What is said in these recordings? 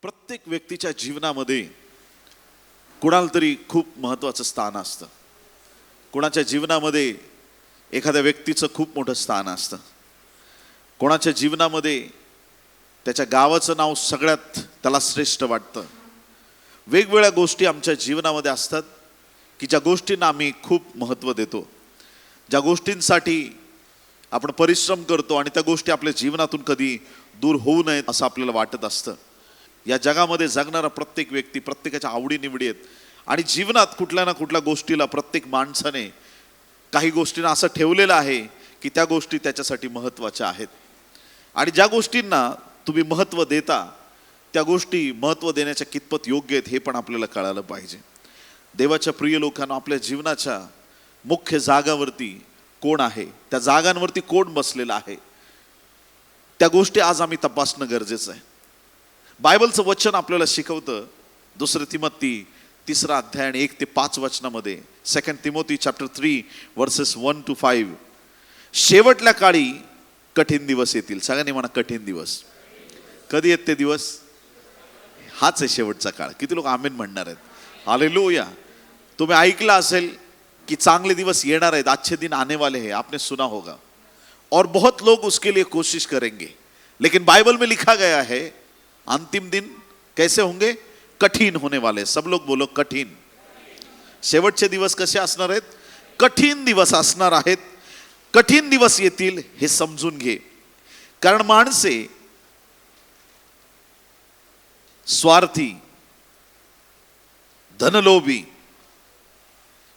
प्रत्येक व्यक्तीच्या जीवनामध्ये कुणाला तरी खूप महत्त्वाचं स्थान असतं. कोणाच्या जीवनामध्ये एखाद्या व्यक्तीचं खूप मोठं स्थान असतं. कोणाच्या जीवनामध्ये त्याच्या गावाचं नाव सगळ्यात त्याला श्रेष्ठ वाटतं. वेगवेगळ्या गोष्टी आमच्या जीवनामध्ये असतात की ज्या गोष्टींना आम्ही खूप महत्त्व देतो, ज्या गोष्टींसाठी आपण परिश्रम करतो आणि त्या गोष्टी आपल्या जीवनातून कधी दूर होऊ नयेत असं आपल्याला वाटत असतं. या जगामध्ये जगणारा प्रत्येक व्यक्ती प्रत्येकाच्या आवडीनिवडी आहेत आणि जीवनात कुठल्या ना कुठल्या गोष्टीला प्रत्येक माणसाने काही गोष्टींना असं ठेवलेलं आहे की त्या गोष्टी त्याच्यासाठी महत्त्वाच्या आहेत आणि ज्या गोष्टींना तुम्ही महत्त्व देता त्या गोष्टी महत्त्व देण्याच्या कितपत योग्य आहेत हे पण आपल्याला कळायला पाहिजे. देवाच्या प्रिय लोकांना आपल्या जीवनाच्या मुख्य जागावरती कोण आहे, त्या जागांवरती कोण बसलेला आहे, त्या गोष्टी आज आम्ही तपासणं गरजेचं आहे. बायबलचं वचन आपल्याला शिकवतं 2 तिमोथी 3 अध्याय आणि 1 ते 5 वचनामध्ये 2 तिमोथी चॅप्टर 3 वर्सेस 1 to 5. शेवटल्या काळी कठीण दिवस येतील. सगळ्यांनी म्हणा कठीण दिवस. कधी येत ते दिवस? हाच आहे शेवटचा काळ. किती लोक आमेन म्हणणार आहेत? हालेलुया. तुम्ही ऐकलं असेल कि चांगले दिवस येणार आहेत, अच्छे दिन आने वाले हैं, आपने सुना होगा और बहुत लोग उसके लिए कोशिश करेंगे. लेकिन बाइबल में लिखा गया है अंतिम दिन कैसे होंगे? कठीण होने वाले. सब लोग बोलो कठीण. शेवटचे दिवस कसे असणार आहेत? कठीण दिवस असणार आहेत. कठीण दिवस येतील हे समजून घे. कारण माणसे स्वार्थी, धनलोभी,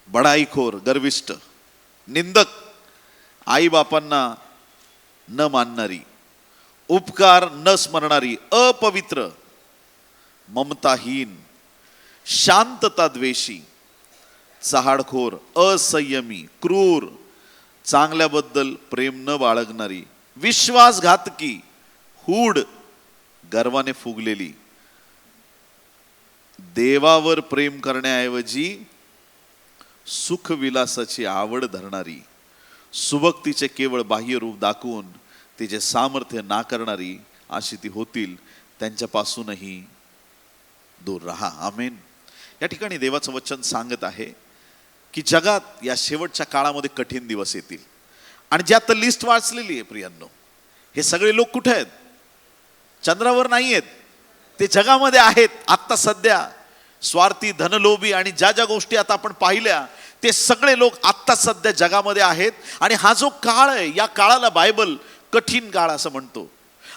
बडाईखोर, गर्विष्ठ, निंदक, आई बापांना न मानणारी, उपकार न स्मरणारी, अपवित्र, ममताहीन, शांतता द्वेषी, चहाडखोर, असंयमी, क्रूर, चांगल्याबद्दल प्रेम न बाळगणारी, विश्वासघातकी, हूड, गर्वाने फुगलेली, देवावर प्रेम करण्याऐवजी सुखविलासाची आवड धरणारी, सुभक्तीचे केवळ बाह्य रूप दाखवून तिचे सामर्थ्य नाकारणारी अशी ती होतील. त्यांच्यापासूनही दूर राहा. आमेन. या ठिकाणी देवाचं वचन सांगत आहे की जगात या शेवटच्या काळामध्ये कठीण दिवस येतील आणि ज्यात लिस्ट वाचलेली आहे प्रियांनो. हे सगळे लोक कुठे आहेत? चंद्रावर नाही आहेत, ते जगामध्ये आहेत. आत्ता सध्या स्वार्थी, धनलोभी आणि ज्या ज्या गोष्टी आता आपण पाहिल्या ते सगळे लोक आत्ता सध्या जगामध्ये आहेत. आणि हा जो काळ आहे या काळाला बायबल कठीण काळ असं म्हणतो.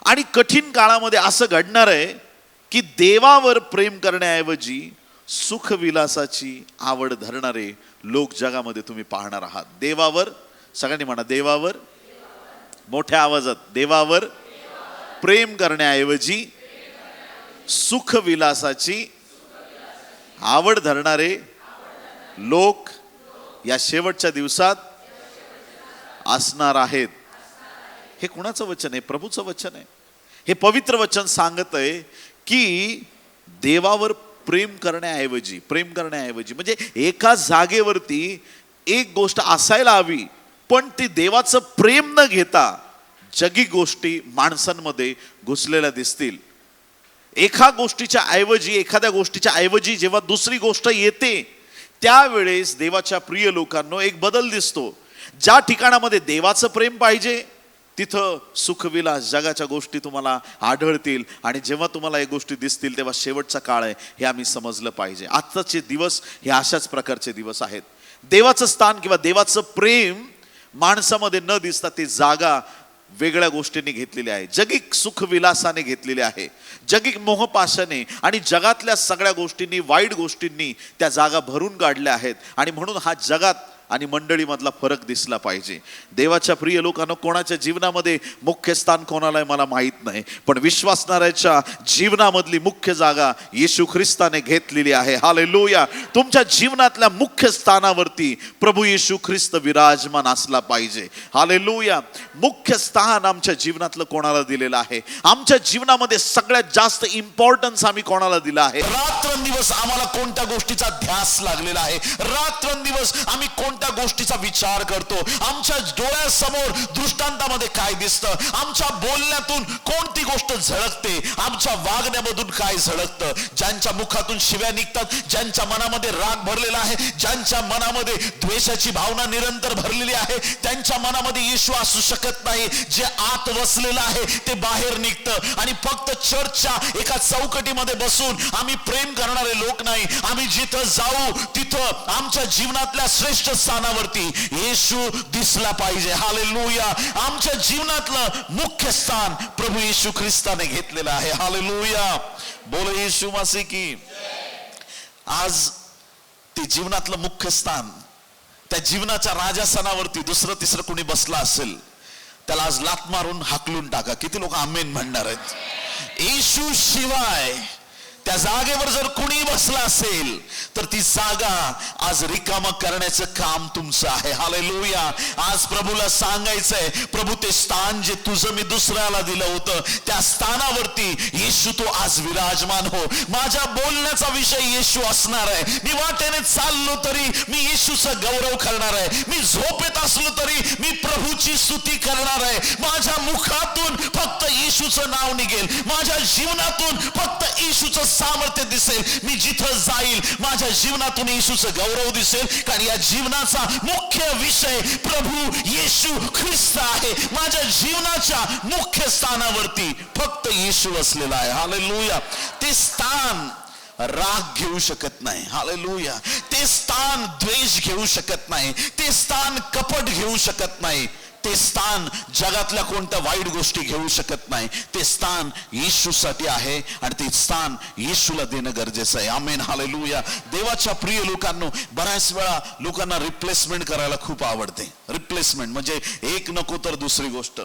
आणि कठीण काळामध्ये असं घडणार आहे की देवावर प्रेम करण्याऐवजी सुखविलासाची आवड धरणारे लोक जगामध्ये तुम्ही पाहणार आहात. देवावर, सगळ्यांनी म्हणा देवावर, मोठ्या आवाजात, देवावर प्रेम करण्याऐवजी सुखविलासाची आवड धरणारे लोक या शेवटच्या दिवसात असणार आहेत. हे कुणाचं वचन आहे? प्रभूचं वचन आहे. हे पवित्र वचन सांगत आहे की देवावर प्रेम करण्याऐवजी म्हणजे एका जागेवरती एक गोष्ट असायला हवी पण ती देवाचं प्रेम न घेता जगी गोष्टी माणसांमध्ये घुसलेल्या दिसतील. एखाद्या गोष्टीच्या ऐवजी जेव्हा दुसरी गोष्ट येते त्यावेळेस देवाच्या प्रिय लोकांनो एक बदल दिसतो. ज्या ठिकाणामध्ये देवाचं प्रेम पाहिजे तिथं सुखविलास, जगाच्या गोष्टी तुम्हाला आढळतील आणि जेव्हा तुम्हाला या गोष्टी दिसतील तेव्हा शेवटचा काळ आहे हे आम्ही समजलं पाहिजे. आजचे दिवस हे अशाच प्रकारचे दिवस आहेत. देवाचं स्थान किंवा देवाचं प्रेम माणसामध्ये न दिसता ती जागा वेगळ्या गोष्टींनी घेतलेली आहे. जगिक सुखविलासाने घेतलेले आहे, जगिक मोहपाशाने आणि जगातल्या सगळ्या गोष्टींनी, वाईट गोष्टींनी त्या जागा भरून काढल्या आहेत. आणि म्हणून हा जगात आणि मंडळीमधला फरक दिसला पाहिजे. देवाच्या प्रिय लोकांना कोणाच्या जीवनामध्ये मुख्य स्थान कोणाला आहे मला माहीत नाही, पण विश्वासणाऱ्याच्या जीवनामधली मुख्य जागा येशू ख्रिस्ताने घेतलेली आहे. हालेलुया. तुमच्या जीवनातल्या मुख्य स्थानावरती प्रभू येशू ख्रिस्त विराजमान असला पाहिजे. हालेलुया. मुख्य स्थान आमच्या जीवनातलं कोणाला दिलेलं आहे? आमच्या जीवनामध्ये सगळ्यात जास्त इम्पॉर्टन्स आम्ही कोणाला दिला आहे? रात्रंदिवस आम्हाला कोणत्या गोष्टीचा ध्यास लागलेला आहे? रात्रंदिवस आम्ही कोणत्या गोष्टीचा विचार करतो, आमच्या डोळ्यासमोर दृष्टांतामध्ये काय दिसतं, आमच्या बोलण्यातून कोणती गोष्ट झळकते, आमच्या वागण्यामधून काय झळकतं. ज्यांच्या मुखातून शिव्या निघतात, ज्यांच्या मनामध्ये राग भरलेला आहे, ज्यांच्या मनामध्ये द्वेषाची भावना निरंतर भरलेली आहे, त्यांच्या मनामध्ये येशू असू शकत नाही. जे आत वसलेलं आहे ते बाहेर निघतं. आणि फक्त चर्चच्या एका चौकटीमध्ये बसून आम्ही प्रेम करणारे लोक नाही. आम्ही जिथं जाऊ तिथं आमच्या जीवनातल्या श्रेष्ठ स्थानावरती येशू दिसला पाहिजे. हालेलुया. आमच्या जीवनातलं मुख्य स्थान प्रभू येशू ख्रिस्ताने घेतलेलं आहे. हालेलुया. बोलो येशू मसीह की. आज ते जीवनातलं मुख्य स्थान, त्या जीवनाच्या राजासनावरती दुसरं तिसरं कोणी बसला असेल, त्याला आज लात मारून हाकलून टाका. किती लोक आमेन म्हणणार आहेत? येशू शिवाय त्या जागेवर जर कुणी बसला असेल तर ती जागा आज रिकामा करण्याचं काम तुमचं आहे. हालेलुया. आज प्रभूला सांगायचंय, प्रभू ते स्थान जे तुझं मी दुसऱ्याला दिलं होतं, त्या स्थानावरती येशू तो आज विराजमान हो. माझ्या बोलण्याचा विषय येशू असणार आहे. मी वाटेने चाललो तरी मी येशूचा गौरव करणार आहे. मी झोपेत असलो तरी मी प्रभूची स्तुती करणार आहे. माझ्या मुखातून फक्त येशूचं नाव निघेल, माझ्या जीवनातून फक्त येशूचं सामर्थ्य दिसेल. मी जिथं जाईल माझ्या जीवनातून येशूचं गौरव दिसेल, कारण या जीवनाचा मुख्य विषय प्रभू येशू ख्रिस्त आहे. माझ्या जीवनाच्या मुख्य स्थानावरती फक्त येशू असलेला आहे. हालेलुया. ते स्थान राग घेऊ शकत नाही. हालेलुया. ते स्थान द्वेष घेऊ शकत नाही. ते स्थान कपट घेऊ शकत नाही. ते स्थान जगातल्या कोणत्या वाईट गोष्टी घेऊ शकत नाही. ते स्थान येशूसाठी आहे आणि ते स्थान येशूला देणं गरजेचं आहे. आमेन. हालेलुया. देवाच्या प्रिय लोकांनो, बऱ्याच वेळा लोकांना रिप्लेसमेंट करायला खूप आवडते. रिप्लेसमेंट म्हणजे एक नको तर दुसरी गोष्ट,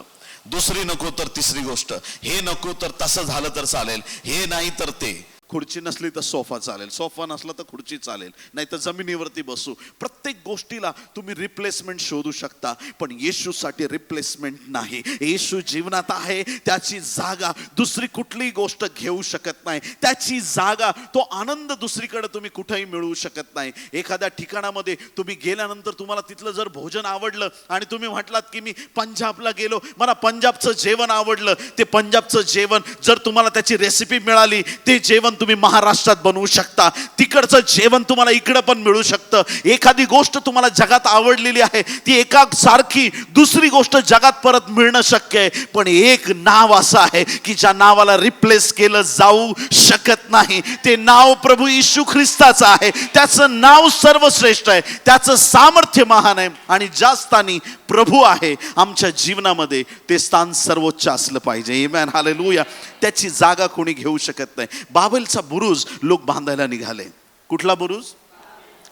दुसरी नको तर तिसरी गोष्ट, हे नको तर तसं झालं तर चालेल, हे नाही तर ते. खुर्ची नसली तर सोफा चालेल, सोफा नसला तर खुर्ची चालेल, नाही तर जमिनीवरती बसू. प्रत्येक गोष्टीला तुम्ही रिप्लेसमेंट शोधू शकता, पण येशूसाठी रिप्लेसमेंट नाही. येशू जीवनात आहे, त्याची जागा दुसरी कुठलीही गोष्ट घेऊ शकत नाही. त्याची जागा, तो आनंद दुसरीकडे तुम्ही कुठेही मिळवू शकत नाही. एखाद्या ठिकाणामध्ये तुम्ही गेल्यानंतर तुम्हाला तिथलं जर भोजन आवडलं आणि तुम्ही म्हटलात की मी पंजाबला गेलो, मला पंजाबचं जेवण आवडलं, ते पंजाबचं जेवण जर तुम्हाला त्याची रेसिपी मिळाली, ते जेवण तुम्ही महाराष्ट्रात बनवू शकता. तिकडचं जेवण तुम्हाला इकडं पण मिळू शकतं. एखादी गोष्ट तुम्हाला जगात आवडलेली आहे, ती एका सारखी दुसरी गोष्ट जगात परत मिळणं शक्य आहे. पण एक नाव असं आहे की ज्या नावाला रिप्लेस केलं जाऊ शकत नाही. ते नाव प्रभू येशू ख्रिस्ताचं आहे. त्याचं नाव सर्वश्रेष्ठ आहे, त्याचं सामर्थ्य महान आहे. आणि ज्या स्थानी प्रभू आहे आमच्या जीवनामध्ये, ते स्थान सर्वोच्च असलं पाहिजे. आमेन. हालेलुया. त्याची जागा कोणी घेऊ शकत नाही. बाबेलचा बुरुज लोक बांधायला निघाले. कुठला बुरुज?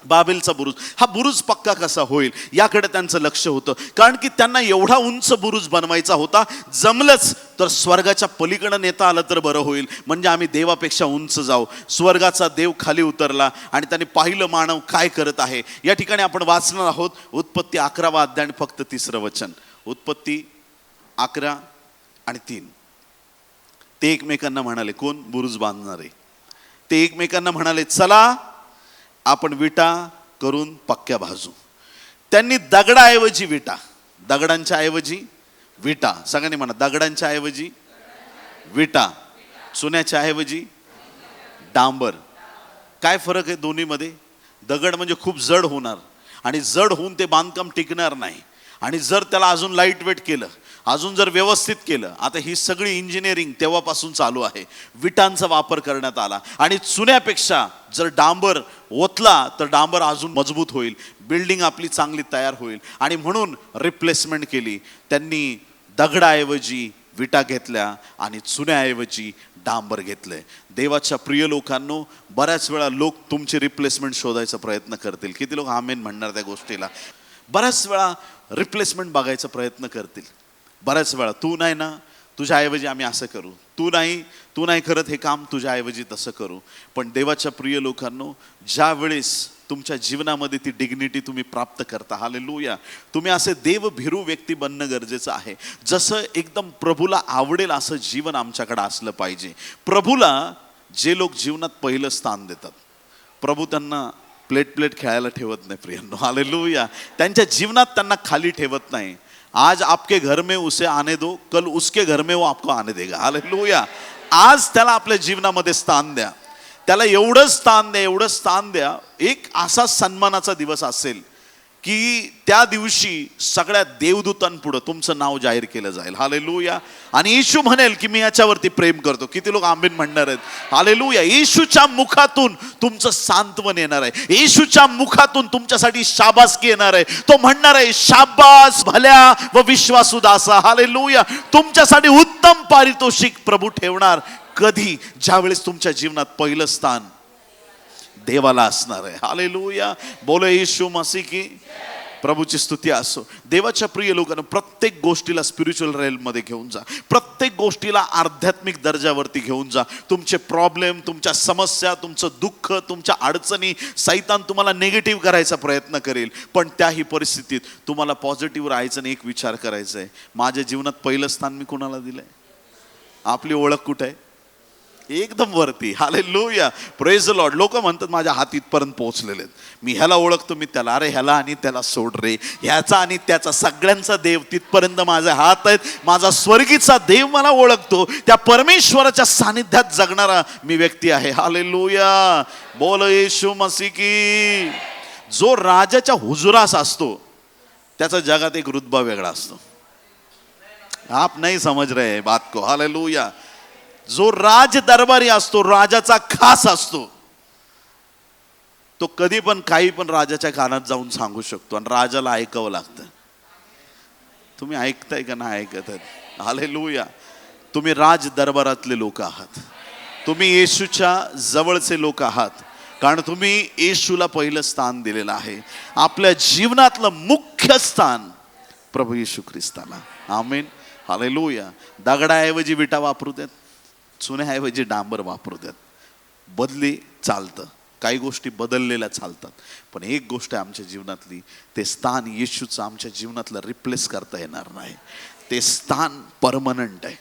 बाबेलचा बुरुज. हा बुरुज पक्का कसा होईल याकडे त्यांचं लक्ष होतं, कारण की त्यांना एवढा उंच बुरुज बनवायचा होता. जमलंच तर स्वर्गाच्या पलीकडे नेता आलं तर बरं होईल, म्हणजे आम्ही देवापेक्षा उंच जाऊ. स्वर्गाचा देव खाली उतरला आणि त्याने पाहिलं मानव काय करत आहे. या ठिकाणी आपण वाचणार आहोत उत्पत्ती 11वा अध्याय आणि फक्त 3रं वचन. उत्पत्ती 11 आणि 3. ते एकमेकांना म्हणाले, कोण? बुरुज बांधणारे. ते एकमेकांना म्हणाले, चला आपण विटा करून पक्क्या भाजू. त्यांनी दगडाऐवजी विटा, दगडांच्या ऐवजी विटा. सगळ्यांनी म्हणा, दगडांच्या ऐवजी विटा, चुन्याच्या ऐवजी डांबर. काय फरक आहे दोन्हीमध्ये? दगड म्हणजे खूप जड होणार आणि जड होऊन ते बांधकाम टिकणार नाही. आणि जर त्याला अजून लाईट वेट केलं, अजून जर व्यवस्थित केलं, आता ही सगळी इंजिनिअरिंग तेव्हापासून चालू आहे, विटांचा वापर करण्यात आला. आणि चुन्यापेक्षा जर डांबर ओतला तर डांबर अजून मजबूत होईल, बिल्डिंग आपली चांगली तयार होईल. आणि म्हणून रिप्लेसमेंट केली. त्यांनी दगडाऐवजी विटा घेतल्या आणि चुन्याऐवजी डांबर घेतले. देवाच्या प्रिय लोकांनो, बऱ्याच वेळा लोक तुमची रिप्लेसमेंट शोधायचा प्रयत्न करतील. किती लोक आमेन म्हणणार त्या गोष्टीला? बऱ्याच वेळा रिप्लेसमेंट बघायचा प्रयत्न करतील. बऱ्याच वेळा तू नाही ना, तुझ्याऐवजी आम्ही असं करू, तू नाही करत हे काम, तुझ्याऐवजी तसं करू. पण देवाच्या प्रिय लोकांनो, ज्या वेळेस तुमच्या जीवनामध्ये ती डिग्निटी तुम्ही प्राप्त करता, हालेलुया, तुम्ही असे देवभीरू व्यक्ती बनणं गरजेचं आहे. जसं एकदम प्रभूला आवडेल असं जीवन आमच्याकडे असलं पाहिजे. प्रभूला जे लोक जीवनात पहिलं स्थान देतात, प्रभू त्यांना प्लेट खेळायला ठेवत नाही प्रियांनो, हालेलुया. त्यांच्या जीवनात त्यांना खाली ठेवत नाही. आज आपके घर में उसे आने दो, कल उसके घर में वो आपको आने देगा, हालेलुया. आज त्याला आपल्या जीवनामध्ये स्थान द्या, त्याला एवढं स्थान द्या. एक असा सन्मानाचा दिवस असेल की त्या दिवशी सगळ्या देवदूतांपुढे तुमचं नाव जाहीर केलं जाईल, हालेलुया. आणि येशू म्हणेल की मी याच्यावरती प्रेम करतो. किती लोक आमीन म्हणणार आहेत, हालेलुया. येशूच्या मुखातून तुमचं सांत्वन येणार आहे, येशूच्या मुखातून तुमच्यासाठी शाबासकी येणार आहे. तो म्हणणार आहे शाबास भल्या व विश्वासू दासा, हालेलुया. तुमच्यासाठी उत्तम पारितोषिक प्रभू ठेवणार. कधी? ज्यावेळेस तुमच्या जीवनात पहिलं स्थान देवाला असणार आहे, हालेलुया. बोलो येशू मसीह की. प्रभूची स्तुती असो. देवाच्या प्रिय लोकांना प्रत्येक गोष्टीला स्पिरिच्युअल रेलमध्ये घेऊन जा, प्रत्येक गोष्टीला आध्यात्मिक दर्जावरती घेऊन जा. तुमचे प्रॉब्लेम, तुमच्या समस्या, तुमचं दुःख, तुमच्या अडचणी, सैतान तुम्हाला निगेटिव्ह करायचा प्रयत्न करेल, पण त्याही परिस्थितीत तुम्हाला पॉझिटिव्ह राहायचं आणि एक विचार करायचा आहे, माझ्या जीवनात पहिलं स्थान मी कोणाला दिलंय? आपली ओळख कुठे आहे? एकदम वरती, हालेलुया. Praise the Lord. लोक म्हणतात माझ्या हात इथपर्यंत पोहोचलेले आहेत, मी ह्याला ओळखतो, मी त्याला, अरे ह्याला आणि त्याला सोड रे, ह्याचा आणि त्याचा, सगळ्यांचा देव तिथपर्यंत माझे हात आहेत. माझा स्वर्गीचा देव मला ओळखतो. त्या परमेश्वराच्या सानिध्यात जगणारा मी व्यक्ती आहे, हालेलुया. बोल येशू मसीह की. जो राजाच्या हुजुरास असतो त्याचा जगात एक रुतबा वेगळा असतो. आप नाही समज रहे बात को, हालेलुया. जो राज दरबारी असतो, राजाचा खास असतो, तो कधी पण काही पण राजाच्या कानात जाऊन सांगू शकतो आणि राजाला ऐकावं लागतं. तुम्ही ऐकताय का नाही ऐकत आहेत? हालेलुया. तुम्ही राज दरबारातले लोक आहात, तुम्ही येशूच्या जवळचे लोक आहात, कारण तुम्ही येशूला पहिलं स्थान दिलेलं आहे. आपल्या जीवनातलं मुख्य स्थान प्रभू येशू ख्रिस्ताला. आमेन, हालेलुया. दगडाऐवजी विटा वापरू देत, चुन्याऐवजी डांबर वापरू देत. बदली चालतं, काही गोष्टी बदललेल्या चालतात, पण एक गोष्ट आहे आमच्या जीवनातली, ते स्थान येशूचं आमच्या जीवनातलं रिप्लेस करता येणार नाही. ते स्थान परमनंट आहे,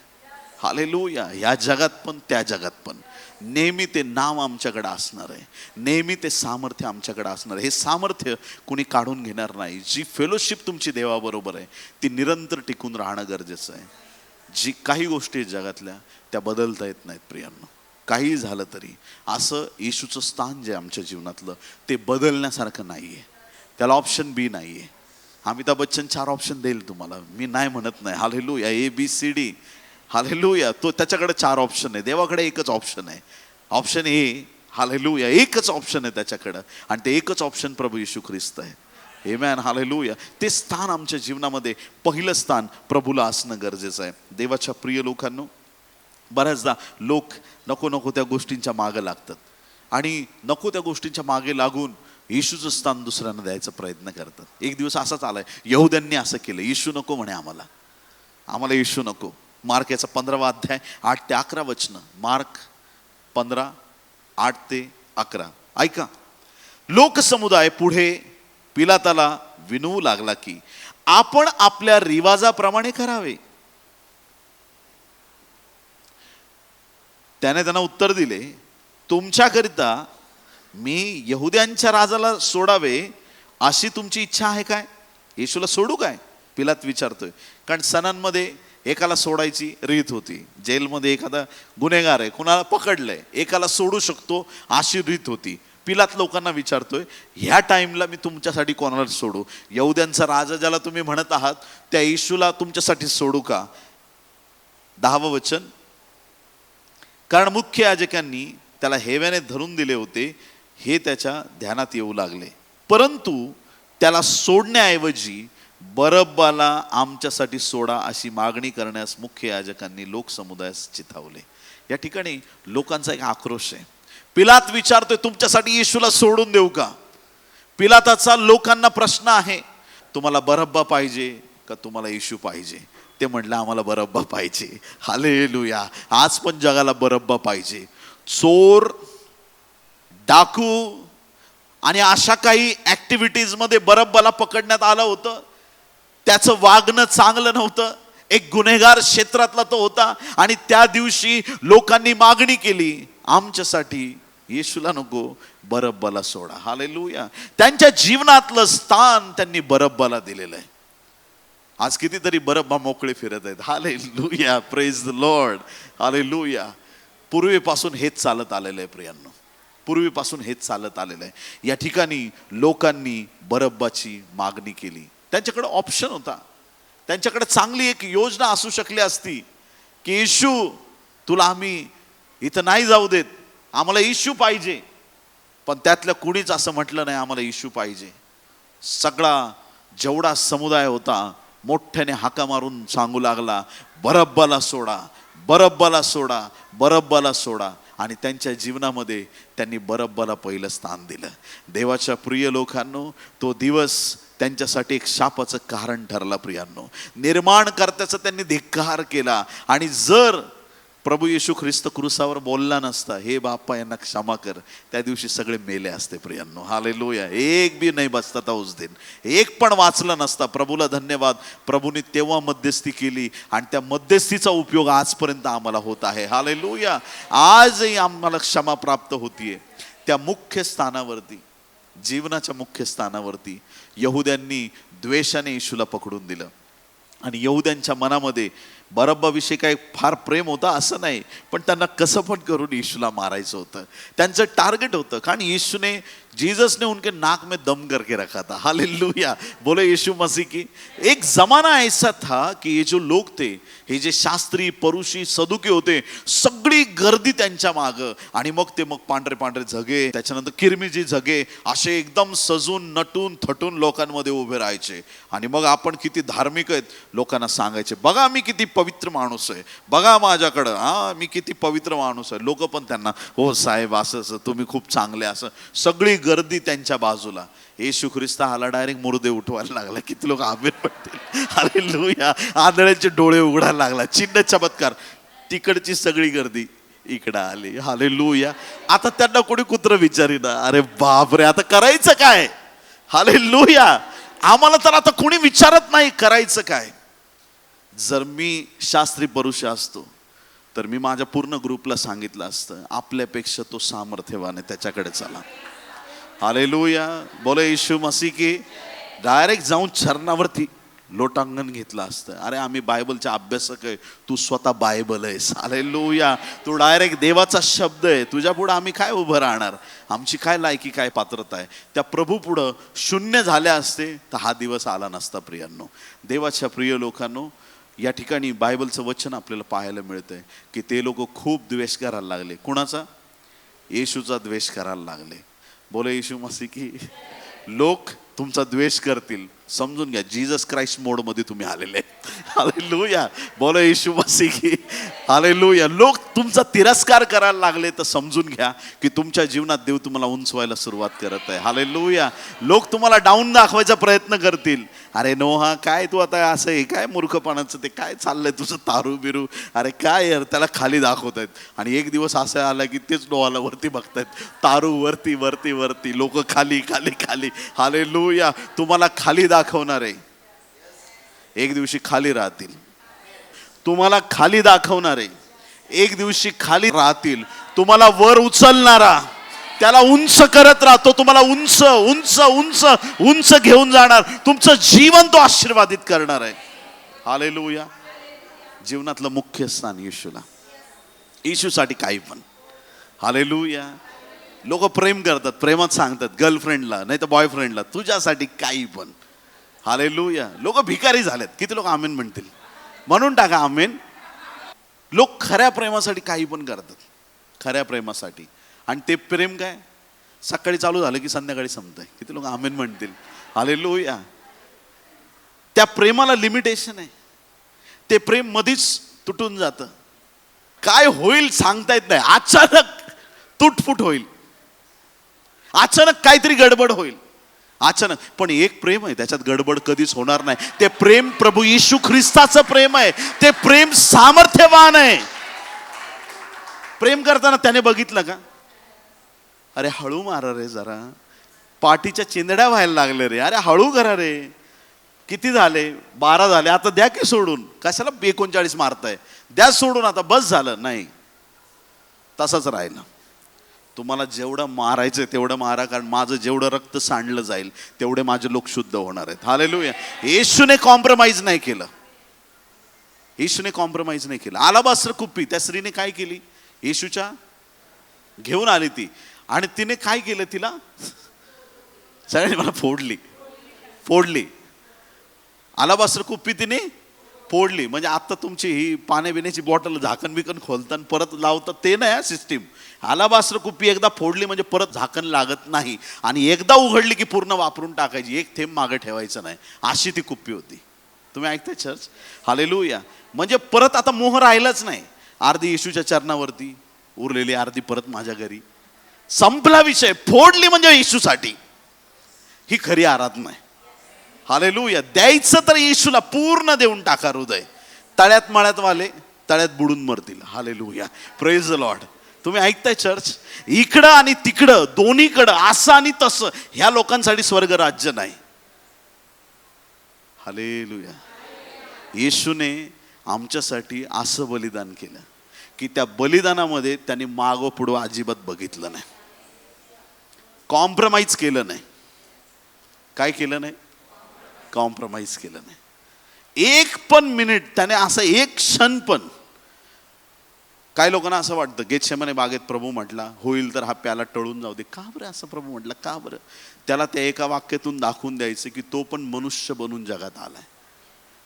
हालेलुया. या जगात पण त्या जगात पण नेहमी ते नाव आमच्याकडे असणार आहे, नेहमी ते सामर्थ्य आमच्याकडे असणार आहे. हे सामर्थ्य कुणी काढून घेणार नाही. जी फेलोशिप तुमची देवाबरोबर आहे ती निरंतर टिकून राहणं गरजेचं आहे. जी काही गोष्टी जगातल्या त्या बदलता येत नाहीत प्रियांनो. काही झालं तरी असं येशूचं स्थान जे आमच्या जीवनातलं ते बदलण्यासारखं नाही आहे, त्याला ऑप्शन बी नाही आहे. अमिताभ बच्चन 4 ऑप्शन देईल तुम्हाला, मी नाही म्हणत नाही, हालेलुया. ABCD, hallelujah. तो त्याच्याकडे 4 ऑप्शन आहे, देवाकडे एकच ऑप्शन आहे, ऑप्शन ए, हालेलुया. एकच ऑप्शन आहे त्याच्याकडं, आणि ते एकच ऑप्शन प्रभू येशू ख्रिस्त आहे. आमेन, हालेलुया. ते स्थान आमच्या जीवनामध्ये पहिलं स्थान प्रभूला असणं गरजेचं आहे. देवाच्या प्रिय लोकांनो, बऱ्याचदा लोक नको नको त्या गोष्टींच्या मागे लागतात आणि नको त्या गोष्टींच्या मागे लागून येशूचं स्थान दुसऱ्यांना द्यायचा प्रयत्न करतात. एक दिवस असाच आलाय, यहुद्यांनी असं केलं, येशू नको म्हणे, आम्हाला येशू नको. मार्क याचा 15वा अध्याय 8 ते 11 वचनं. मार्क 15, 8 ते 11. ऐका. लोकसमुदाय पुढे पिलाताला विनवू लागला की आपण आपल्या रिवाजाप्रमाणे करावे. त्याने त्यांना उत्तर दिले, तुमच्याकरिता मी यहुद्यांच्या राजाला सोडावे अशी तुमची इच्छा आहे काय? येशूला सोडू काय? पिलात विचारतोय. कारण सणांमध्ये एकाला सोडायची रीत होती, जेलमध्ये एखादा गुन्हेगार आहे, कुणाला पकडलंय, एकाला सोडू शकतो अशी रीत होती. पिलात लोकांना विचारतोय, ह्या टाइमला मी तुमच्यासाठी कोणाला सोडू? यहुद्यांचा राजा ज्याला तुम्ही म्हणत आहात त्या येशूला तुमच्यासाठी सोडू का? 10वं वचन. कारण मुख्य याजकांनी त्याला हेव्याने धरून दिले होते हे त्याच्या ध्यानात येऊ लागले, परंतु त्याला सोडण्याऐवजी बरब्बाला आमच्यासाठी सोडा अशी मागणी करण्यास मुख्य याजकांनी लोकसमुदायास चिथावले. या ठिकाणी लोकांचा एक आक्रोश आहे. पिलात विचारतोय, तुमच्यासाठी येशूला सोडून देऊ का? पिलाताचा लोकांना प्रश्न आहे, तुम्हाला बरब्बा पाहिजे का तुम्हाला येशू पाहिजे? ते म्हटलं आम्हाला बरब्बा पाहिजे. हालेलुया. आज पण जगाला बरब्बा पाहिजे. चोर, डाकू आणि अशा काही ऍक्टिव्हिटीज मध्ये बरब्बाला पकडण्यात आलं होतं. त्याचं वागणं चांगलं नव्हतं, एक गुन्हेगार क्षेत्रातला तो होता. आणि त्या दिवशी लोकांनी मागणी केली, आमच्यासाठी येशूला नको, बरब्बाला सोडा. हालेलुया. त्यांच्या जीवनातलं स्थान त्यांनी बरब्बाला दिलेलं आहे. आज कितीतरी बरब्बा मोकळे फिरत आहेत. Hallelujah, praise the Lord. Hallelujah. पूर्वीपासून हेच चालत आलेलं आहे प्रियांनो, पूर्वीपासून हेच चालत आलेलं आहे. या ठिकाणी लोकांनी बरब्बाची मागणी केली. त्यांच्याकडे ऑप्शन होता, त्यांच्याकडे चांगली एक योजना असू शकली असती की येशू तुला आम्ही इथं नाही जाऊ देत, आम्हाला येशू पाहिजे. पण त्यातल्या कुणीच असं म्हटलं नाही आम्हाला येशू पाहिजे. सगळा जेवढा समुदाय होता मोठ्याने हाका मारून सांगू लागला, बरब्बाला सोडा, बरब्बाला सोडा, बरब्बाला सोडा. आणि त्यांच्या जीवनामध्ये त्यांनी बरब्बाला पहिलं स्थान दिलं. देवाच्या प्रिय लोकांनो, तो दिवस त्यांच्यासाठी एक शापाचं कारण ठरला प्रियांनो. निर्माणकर्त्याचा त्यांनी धिक्कार केला. आणि जर प्रभू येशू ख्रिस्त क्रूसावर बोलला नसता, हे बाप्पा यांना क्षमा कर, त्या दिवशी सगळे मेले असते प्रियांनो. हालेलुया. एक बी नाही बचता उस दिन, एक पण वाचला नसता. प्रभूला धन्यवाद, प्रभूने तेव्हा मध्यस्थी केली आणि त्या मध्यस्थीचा उपयोग आजपर्यंत आम्हाला होत आहे. हालेलुया. आजही आम्हाला क्षमा प्राप्त होतीये. त्या मुख्य स्थानावरती, जीवनाच्या मुख्य स्थानावरती यहुद्यांनी द्वेषाने येशूला पकडून दिलं. आणि यहुद्यांच्या मनामध्ये बरब्बाविषयी काही फार प्रेम होता असं नाही, पण त्यांना कसं पण करून येशूला मारायचं होतं. त्यांचं टार्गेट होतं. कारण येशूने, जीसस ने उनके नाक में दम करके रखा था. हालेलुया. बोले यीशु मसीह की. एक जमाना ऐसा था कि ये जो लोग थे, हे जे शास्त्री, परुषी, सदुके होते, सगळी गर्दी त्यांच्या मागं. आणि मग ते पांढरे पांढरे झगे, त्याच्यानंतर किरमिजी झगे, असे एकदम सजून नटून थटून लोकांमध्ये उभे राहायचे. आणि मग आपण किती धार्मिक आहेत लोकांना सांगायचे, बघा मी किती पवित्र माणूस आहे, बघा माझ्याकडं, हा मी किती पवित्र माणूस आहे. लोक पण त्यांना, हो साहेब असं तुम्ही खूप चांगले, असं सगळी गर्दी त्यांच्या बाजूला. येशू ख्रिस्त आला, डायरेक्ट मुर्दे उठवायला लागला. किती लोक आमेन म्हणतील. हालेलुया. आंधळ्यांचे डोळे उघडायला लागला. चिन्ह चमत्कार. तिकडची सगळी गर्दी इकडं आली. हालेलुया. आता त्यांना कोणी कुत्र विचारीना, अरे बापरे आता करायचं काय. हालेलुया. आम्हाला तर आता कोणी विचारत नाही करायचं काय. जर मी शास्त्री परुष असतो तर मी माझ्या पूर्ण ग्रुपला सांगितलं असतं, आपल्यापेक्षा तो सामर्थ्यवान आहे, त्याच्याकडे चला. हालेलुया. बोले येशू मसीह की. डायरेक्ट जाऊन चरणावरती लोटांगण घेतलं असतं. अरे आम्ही बायबलच्या अभ्यासक आहे, तू स्वतः बायबल आहेस. हालेलुया. तू डायरेक्ट देवाचा शब्द आहे, तुझ्या पुढं आम्ही काय उभं राहणार, आमची काय लायकी, काय पात्रता आहे. त्या प्रभू पुढं शून्य झाल्या असते तर हा दिवस आला नसता प्रियांनो. देवाच्या प्रिय लोकांनो, या ठिकाणी बायबलचं वचन आपल्याला पाहायला मिळतंय की ते लोक खूप द्वेष करायला लागले. कुणाचा? येशूचा द्वेष करायला लागले. बोले येशू मसीह की. लोक तुमचा द्वेष करतील, समजून घ्या जीसस क्राइस्ट मोड मध्ये तुम्ही आलेले. हालेलुया. बोले येशू मसीह की. हालेलुया. लोक तुमचा तिरस्कार करायला लागले तर समजून घ्या की तुमच्या जीवनात देव तुम्हाला उंचवायला सुरुवात करत आहे. हालेलुया. लोक तुम्हाला डाऊन दाखवायचा प्रयत्न करतील. अरे नोहा काय तू आता असं आहे, काय मूर्खपणाचं ते काय चाललंय तुझं, तारू बिरू, अरे काय यार, त्याला खाली दाखवत आहेत. आणि एक दिवस असं आला की तेच नोहाला वरती बघतायत, तारू वरती वरती वरती, लोक खाली खाली खाली. हालेलुया. तुम्हाला खाली दाखवणार आहे, एक दिवशी खाली राहतील. तुम्हाला खाली दाखवणार आहे, एक दिवशी खाली राहतील. तुम्हाला वर उचलणारा, त्याला उंच करत राहतो, तुम्हाला उंच उंच उंच उंच घेऊन जाणार. तुमचं जीवन तो आशीर्वादित करणार आहे. हालेलुया. जीवनातलं मुख्य स्थान येशूला, येशूसाठी काही पण. हालेलुया. लोक प्रेम करतात, प्रेमात सांगतात गर्लफ्रेंडला नाही तर बॉयफ्रेंडला, तुझ्यासाठी काही पण. हालेलुया. लोक भिकारी झालेत. किती लोक आमेन म्हणतील, म्हणून टाका आमेन. लोक खऱ्या प्रेमासाठी काही पण करतात, खऱ्या प्रेमासाठी. आणि ते प्रेम काय, सकाळी चालू झालं की संध्याकाळी संपतंय. किती लोक आमेन म्हणतील. हालेलुया. त्या प्रेमाला लिमिटेशन आहे. ते प्रेम मधीच तुटून जातं. काय होईल सांगता येत नाही. अचानक तुटफुट होईल, अचानक काहीतरी गडबड होईल, अचानक. पण एक प्रेम आहे, त्याच्यात गडबड कधीच होणार नाही. ते प्रेम प्रभू येशू ख्रिस्ताचं प्रेम आहे. ते प्रेम सामर्थ्यवान आहे. प्रेम करताना त्याने बघितलं का, अरे हळू मारा रे जरा, पाठीच्या चिंदड्या व्हायला लागले रे, अरे हळू करा रे, किती झाले, 12 झाले, आता द्या की सोडून, कशाला 39 मारताय, द्या सोडून आता, बस झालं. नाही, तसंच राहिलं. तुम्हाला जेवढं मारायचं तेवढं मारा, कारण माझं जेवढं रक्त सांडलं जाईल तेवढे माझे लोक शुद्ध होणार आहेत. हालेलुया. येशूने कॉम्प्रोमाइज नाही केलं. येशूने कॉम्प्रोमाइज नाही केलं. अलाबास्त्र कुप्पी त्या स्त्रीने काय केली? येशूच्या घेऊन आली ती, आणि तिने काय केलं? तिला सगळ्यांनी मला फोडली. अलाबास्त्र कुप्पी तिने फोडली. म्हणजे आता तुमची ही पाण्याबिण्याची बॉटल झाकण बिकन खोलताना परत लावतात ते नाही सिस्टीम. अलाबास्त्र कुप्पी एकदा फोडली म्हणजे परत झाकण लागत नाही, आणि एकदा उघडली की पूर्ण वापरून टाकायची, एक थेंब मागे ठेवायचं नाही, अशी ती कुप्पी होती. तुम्ही ऐकताय चर्च? हालेलुया. म्हणजे परत आता मोह राहिलाच नाही. अर्धी येशूच्या चरणावरती, उरलेली अर्धी परत माझ्या घरी. संपला विषय. फोडली म्हणजे येशूसाठी. ही खरी आराधना आहे. हालेलुया. द्यायचं तर येशूला पूर्ण देऊन टाका हृदय. तळ्यात मळ्यात वाले तळ्यात बुडून मरतील. हालेलुया. Praise the Lord. तुम्ही ऐकताय चर्च? इकडं आणि तिकडं, दोन्हीकडं, असं आणि तसं, ह्या लोकांसाठी स्वर्ग राज्य नाही. हालेलुया. येशूने आमच्यासाठी असं बलिदान केलं की त्या बलिदानामध्ये त्यांनी मागं पुढं अजिबात बघितलं नाही, कॉम्प्रोमाइज केलं नाही. काय केलं नाही? कॉम्प्रोमाइज केलं नाही. एक पण मिनिट त्याने, असं एक क्षण पण. काही लोकांना असं वाटतं गेतशेमाने बागेत प्रभू म्हटला होईल तर हा प्याला टळून जाऊ दे. का बरं असं प्रभू म्हटलं? का बरं? त्याला त्या एका वाक्यातून दाखवून द्यायचं की तो पण मनुष्य बनून जगात आलाय.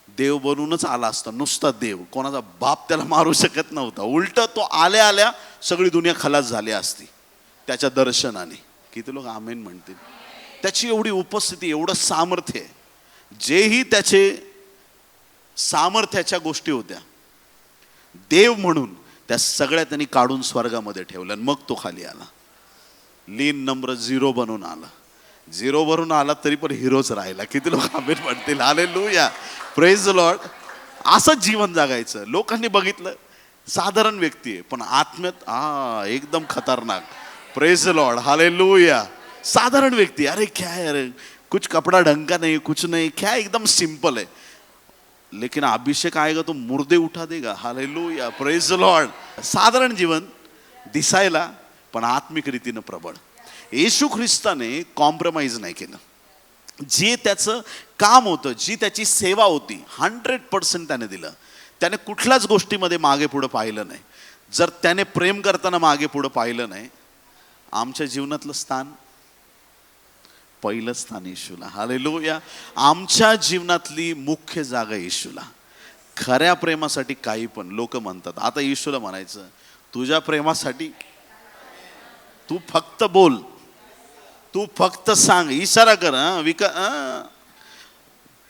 देव बनूनच आला असता, नुसता देव, कोणाचा बाप त्याला मारू शकत नव्हता. उलट तो आल्या आल्या सगळी दुनिया खलास झाली असती त्याच्या दर्शनाने. किती लोक आमेन म्हणतील? त्याची एवढी उपस्थिती, एवढं सामर्थ्य आहे. जेही त्याचे सामर्थ्याच्या गोष्टी होत्या, देव म्हणून त्या सगळ्या त्यांनी काढून स्वर्गामध्ये ठेवल्या, मग तो खाली आला. लीन नम्र 0 बनून आला. 0 भरून आला तरी पण हिरोच राहिला. किती लोक आमेन म्हणतील? हालेलुया. Praise the Lord. असं जीवन जगायचं. लोकांनी बघितलं साधारण व्यक्ती आहे, पण आत्म्यात एकदम खतरनाक. Praise the Lord. हालेलुया. साधारण व्यक्ती, अरे क्या है, अरे कुछ कपड़ा ढंग का नहीं, कुछ नहीं, क्या एकदम सिंपल है, लेकिन अभिषेक आएगा तो मुर्दे उठा देगा. हालेलुया. Praise the Lord. साधारण जीवन दिसायला पण आत्मिक रीतीनं प्रबळ. येशू ख्रिस्ताने कॉम्प्रोमाइज नाही केलं. जे त्याचं काम होतं, जी त्याची सेवा होती, 100% त्याने दिलं. त्याने कुठल्याच गोष्टीमध्ये मागे पुढं पाहिलं नाही. जर त्याने प्रेम करताना मागे पुढं पाहिलं नाही, आमच्या जीवनातलं स्थान, पहिलं स्थान येशूला. हालेलुया. आमच्या जीवनातली मुख्य जागा येशूला. खऱ्या प्रेमासाठी काही पण लोक म्हणतात. आता येशूला म्हणायचं तुझ्या प्रेमासाठी तू फक्त बोल, तू फक्त सांग, इशारा कर.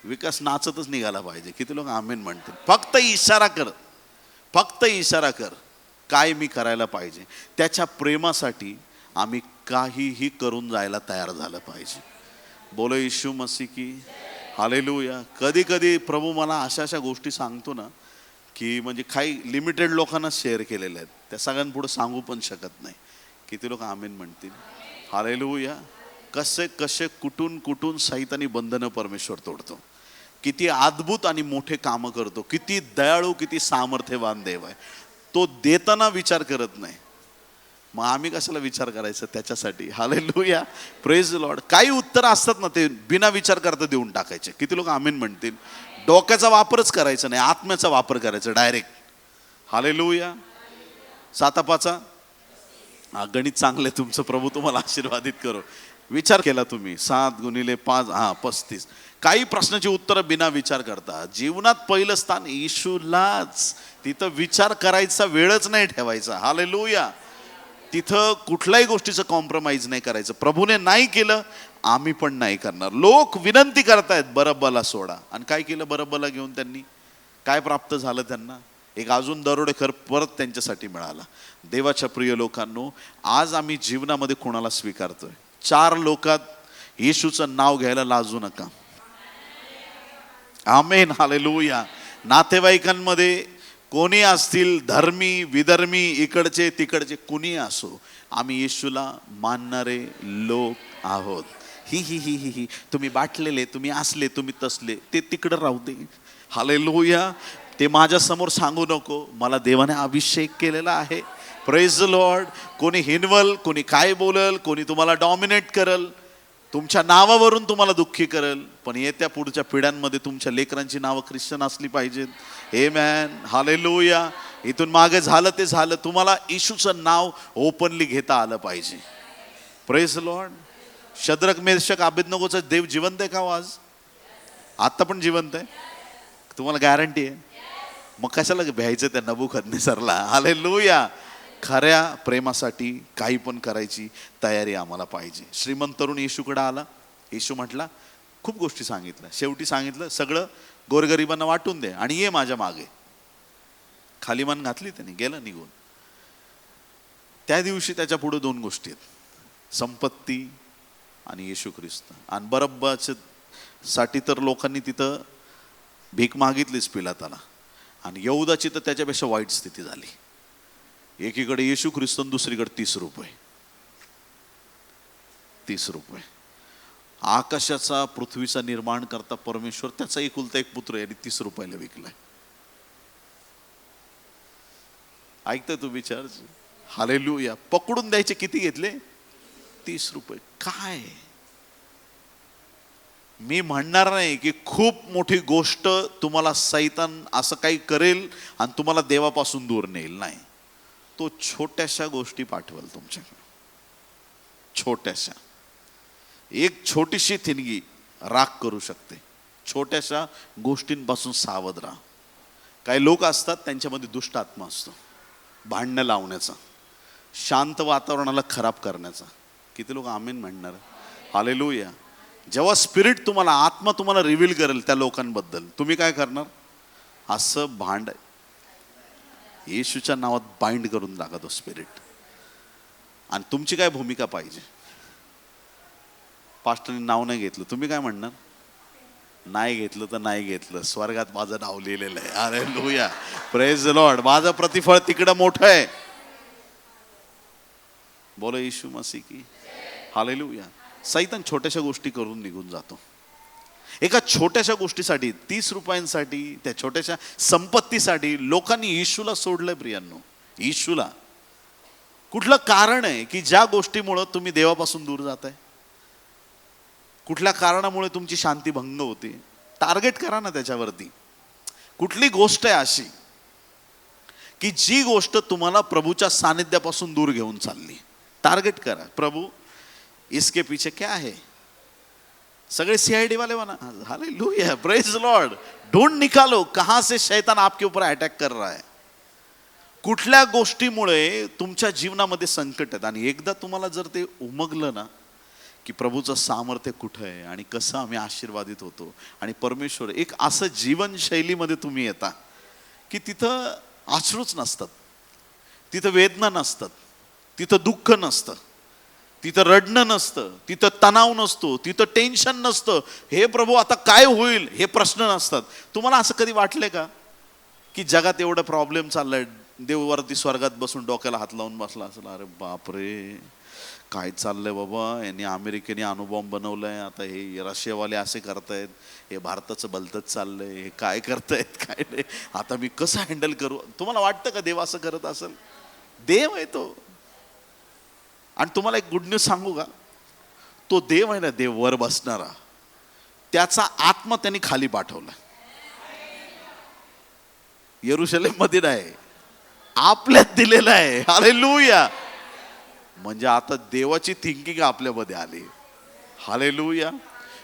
विकास नाचतच निघाला पाहिजे. किती लोक आमेन म्हणतील? फक्त इशारा कर, फक्त इशारा कर. काय मी करायला पाहिजे? त्याच्या प्रेमासाठी आम्ही काहीही करून जायला तयार झालं पाहिजे. बोलो येशू मसीह की. हालेलुया. कधी कधी प्रभू मला अशा गोष्टी सांगतो ना की म्हणजे काही लिमिटेड लोकांना शेअर केलेल्या आहेत, त्या सगळ्यांपुढे सांगू पण शकत नाही. किती लोक आमेन म्हणतील? हालेलुया. कसे कसे कुठून कुठून सैतानी बंधनं परमेश्वर तोडतो. किती अद्भुत आणि मोठे कामं करतो. किती दयाळू, किती सामर्थ्यवान देव आहे. तो देताना विचार करत नाही, मग आम्ही कशाला विचार करायचं त्याच्यासाठी? हालेलुया. Praise the Lord. काही उत्तर असतात ना ते बिना विचार करता देऊन टाकायचे. किती लोक आमेन म्हणतील? डोक्याचा वापरच करायचा नाही, आत्म्याचा वापर करायचा डायरेक्ट. हालेलुया. 7-5 गणित चांगले तुमचं. प्रभू तुम्हाला आशीर्वादित करो. विचार केला तुम्ही 7 × 5 35. काही प्रश्नाची उत्तरं बिना विचार करता. जीवनात पहिलं स्थान येशूलाच. तिथं विचार करायचा वेळच नाही ठेवायचा. हालेलुया. तिथं कुठल्याही गोष्टीचं कॉम्प्रोमाइज नाही करायचं. प्रभूने नाही केलं, आम्ही पण नाही करणार. लोक विनंती करतायत बरब्बाला सोडा, आणि काय केलं बरब्बाला घेऊन त्यांनी? काय प्राप्त झालं त्यांना? एक अजून दरोडेखोर परत त्यांच्यासाठी मिळाला. देवाच्या प्रिय लोकांनो, आज आम्ही जीवनामध्ये कोणाला स्वीकारतोय? 4 लोकात येशूचं नाव घ्यायला लाजू नका. आमेन. हालेलुया. नातेवाईकांमध्ये कोणी असतील, धर्मी विधर्मी, इकडचे तिकडचे, कुणी असो, आम्ही येशूला मानणारे लोक आहोत. ही तुम्ही बाटलेले, तुम्ही असले, तुम्ही तसले, ते तिकडं राहू दे. हालेलुया. ते माझ्या समोर सांगू नको. मला देवाने अभिषेक केलेला आहे. Praise the Lord. कोणी हिनवल, कोणी काय बोलल, कोणी तुम्हाला डॉमिनेट करल, तुमच्या नावावरून तुम्हाला दुःखी करेल, पण येत्या पुढच्या पिढ्यांमध्ये तुमच्या लेकरांची नावं ख्रिश्चन असली पाहिजेत. आमेन, हालेलुया. इथून मागे झालं ते झालं, तुम्हाला येशूचं नाव ओपनली घेता आलं पाहिजे. Praise the lord. Shadrach Meshach अबेदनगोचा देव जिवंत आहे का हो आज? आता पण जिवंत आहे, तुम्हाला गॅरंटी आहे. मग कशाला भ्यायचं त्या नबूखदनेस्सरला? हालेलुया. खऱ्या प्रेमासाठी काही पण करायची तयारी आम्हाला पाहिजे. श्रीमंत तरुण येशूकडे आला. येशू म्हटला, खूप गोष्टी सांगितल्या, शेवटी सांगितलं सगळं गोरगरिबांना वाटून दे आणि ये माझ्या मागे. खाली मान घातली त्याने, गेलं निघून. त्या दिवशी त्याच्या पुढे दोन गोष्टी आहेत, संपत्ती आणि येशू ख्रिस्त. आणि बरब्बाच्या साठी तर लोकांनी तिथं भीक मागितलीच पिलाताला, आणि यहुदाची तर त्याच्यापेक्षा वाईट स्थिती झाली. एकीकडे येशू ख्रिस्त, दुसरीकडे 30 रुपये. 30 रुपये. आकाशाचा पृथ्वीचा निर्माण करता परमेश्वर त्याचा एकुलता एक पुत्र यांनी 30 रुपयाला विकलाय. ऐकताय तू विचार? हालेलुया. पकडून द्यायचे किती घेतले? 30 रुपये. काय मी म्हणणार नाही की खूप मोठी गोष्ट तुम्हाला सैतान असं काही करेल आणि तुम्हाला देवापासून दूर नेईल, नाही. तो छोट्याशा गोष्टी पाठवेल तुमच्याकडे. छोट्याशा, एक छोटीशी थिनगी राख करू शकते. छोट्याशा गोष्टींपासून सावध राहा. काही लोक असतात त्यांच्यामध्ये दुष्ट आत्मा असतो, भांडणं लावण्याचा, शांत वातावरणाला खराब करण्याचा. किती लोक आमेन म्हणणार? हालेलुया. जेव्हा स्पिरिट तुम्हाला, आत्मा तुम्हाला रिव्हील करेल त्या लोकांबद्दल, तुम्ही काय करणार? असं भांड येशूच्या नावात बाइंड करून टाका तो स्पिरिट. आणि तुमची काय भूमिका पाहिजे? पास्टरने नाव नाही घेतलं, तुम्ही काय म्हणणार? नाही घेतलं तर नाही घेतलं, स्वर्गात माझं नाव लिहिलेलं आहे. हालेलुया. Praise the Lord. माझं प्रतिफळ तिकडं मोठं आहे. बोलो येशू मसीह की. हालेलुया. सैतान छोट्याशा गोष्टी करून निघून जातो. एका छोट्याशा गोष्टीसाठी, 30 रुपयांसाठी, त्या छोट्याशा संपत्तीसाठी लोकांनी येशूला सोडलंय. प्रियांनो, येशूला कुठलं कारण आहे की ज्या गोष्टीमुळे तुम्ही देवापासून दूर जाताय? कुठल्या कारणामुळे तुमची शांती भंग होते? टार्गेट करा ना त्याच्यावरती. कुठली गोष्ट आहे अशी की जी गोष्ट तुम्हाला प्रभूच्या सानिध्यापासून दूर घेऊन चालली? टार्गेट करा. प्रभू इसके पीछे क्या है? सगळे CID वाले बना. हालेलुया. Praise Lord. ढूंढ निकालो कहां से शैतान आपके ऊपर अटॅक कर रहा है. कुठल्या गोष्टीमुळे तुमच्या जीवनामध्ये संकट आहेत, आणि एकदा तुम्हाला जर ते उमगलं ना की प्रभूचं सामर्थ्य कुठं आहे आणि कसं आम्ही आशीर्वादित होतो, आणि परमेश्वर एक असं जीवनशैलीमध्ये तुम्ही येता की तिथं अश्रूच नसतात, तिथं वेदना नसतात, तिथं दुःख नसतं, तिथं रडणं नसतं, तिथं तणाव नसतो, तिथं टेन्शन नसतं. हे प्रभू आता काय होईल हे प्रश्न नसतात. तुम्हाला असं कधी वाटलंय का की जगात एवढं प्रॉब्लेम चाललाय, देववरती स्वर्गात बसून डोक्याला हात लावून बसला असेल, अरे बापरे काय चाललंय बाबा, यांनी अमेरिकेने अणुबॉम्ब बनवलाय, आता हे रशियावाले असे करतायत, हे भारताचं भलतंच चाललंय, हे काय करतायत काय नाही, आता मी कसं हँडल करू? तुम्हाला वाटतं का देव असं करत असेल? देव आहे तो. आणि तुम्हाला एक गुड न्यूज सांगू का? तो देव आहे ना, देव वर बसणारा, त्याचा आत्मा त्यांनी खाली पाठवला. यरूशलेम मध्ये नाही, आपल्यात दिलेला आहे. हालेलुया. म्हणजे आता देवाची थिंकिंग आपल्यामध्ये आली. हालेलुया.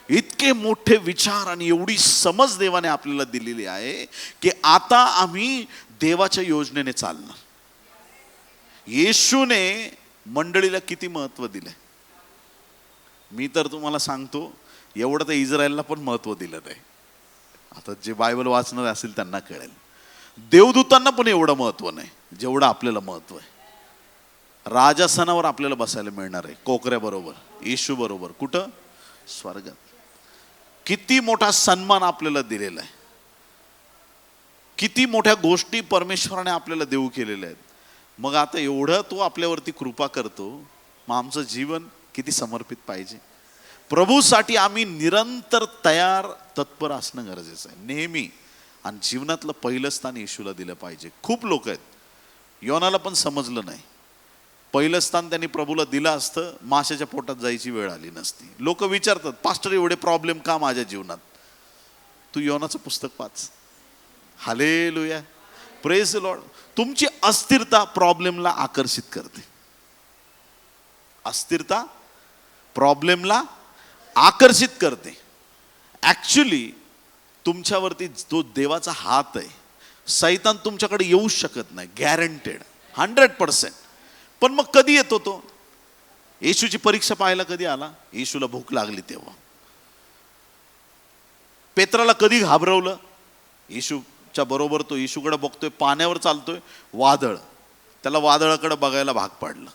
इतके मोठे विचार आणि एवढी समज देवाने आपल्याला दिलेली आहे की आता आम्ही देवाच्या योजनेने चालणार. येशूने मंडळीला किती महत्व दिलंय. मी तर तुम्हाला सांगतो, एवढं तर इस्रायलला पण महत्व दिलं नाही. आता जे बायबल वाचणार असेल त्यांना कळेल. देवदूतांना पण एवढं महत्व नाही जेवढं आपल्याला महत्व आहे. राजासनावर आपल्याला बसायला मिळणार आहे, कोकऱ्या बरोबर, येशू बरोबर. कुठं? स्वर्गात. किती मोठा सन्मान आपल्याला दिलेला आहे, किती मोठ्या गोष्टी परमेश्वराने आपल्याला देऊ केलेल्या आहेत. मग आता एवढं तो आपल्यावरती कृपा करतो, मग आमचं जीवन किती समर्पित पाहिजे. प्रभूसाठी आम्ही निरंतर तयार, तत्पर असणं गरजेचं आहे नेहमी. आणि जीवनातलं पहिलं स्थान येशूला दिलं पाहिजे. खूप लोक आहेत योनाला पण समजलं नाही. पहिलं स्थान त्यांनी प्रभूला दिलं असतं, माशाच्या पोटात जायची वेळ आली नसती. लोक विचारतात, पास्टर एवढे प्रॉब्लेम का माझ्या जीवनात? तू योनाचं पुस्तक वाच. Hallelujah, praise the lord. तुमची अस्थिरता प्रॉब्लेमला आकर्षित करते. अस्थिरता प्रॉब्लेमला आकर्षित करते. ऍक्च्युली तुमच्यावरती जो देवाचा हात आहे, सैतान तुमच्याकडे येऊच शकत नाही, गॅरंटेड 100%. पण मग कधी येतो तो? येशूची परीक्षा पाहायला कधी आला? येशूला भूक लागली तेव्हा. पेत्राला कधी घाबरवलं? येशूच्या बरोबर तो येशूकडे बघतोय, पाण्यावर चालतोय, वादळ, त्याला वादळाकडे बघायला भाग पाडलं.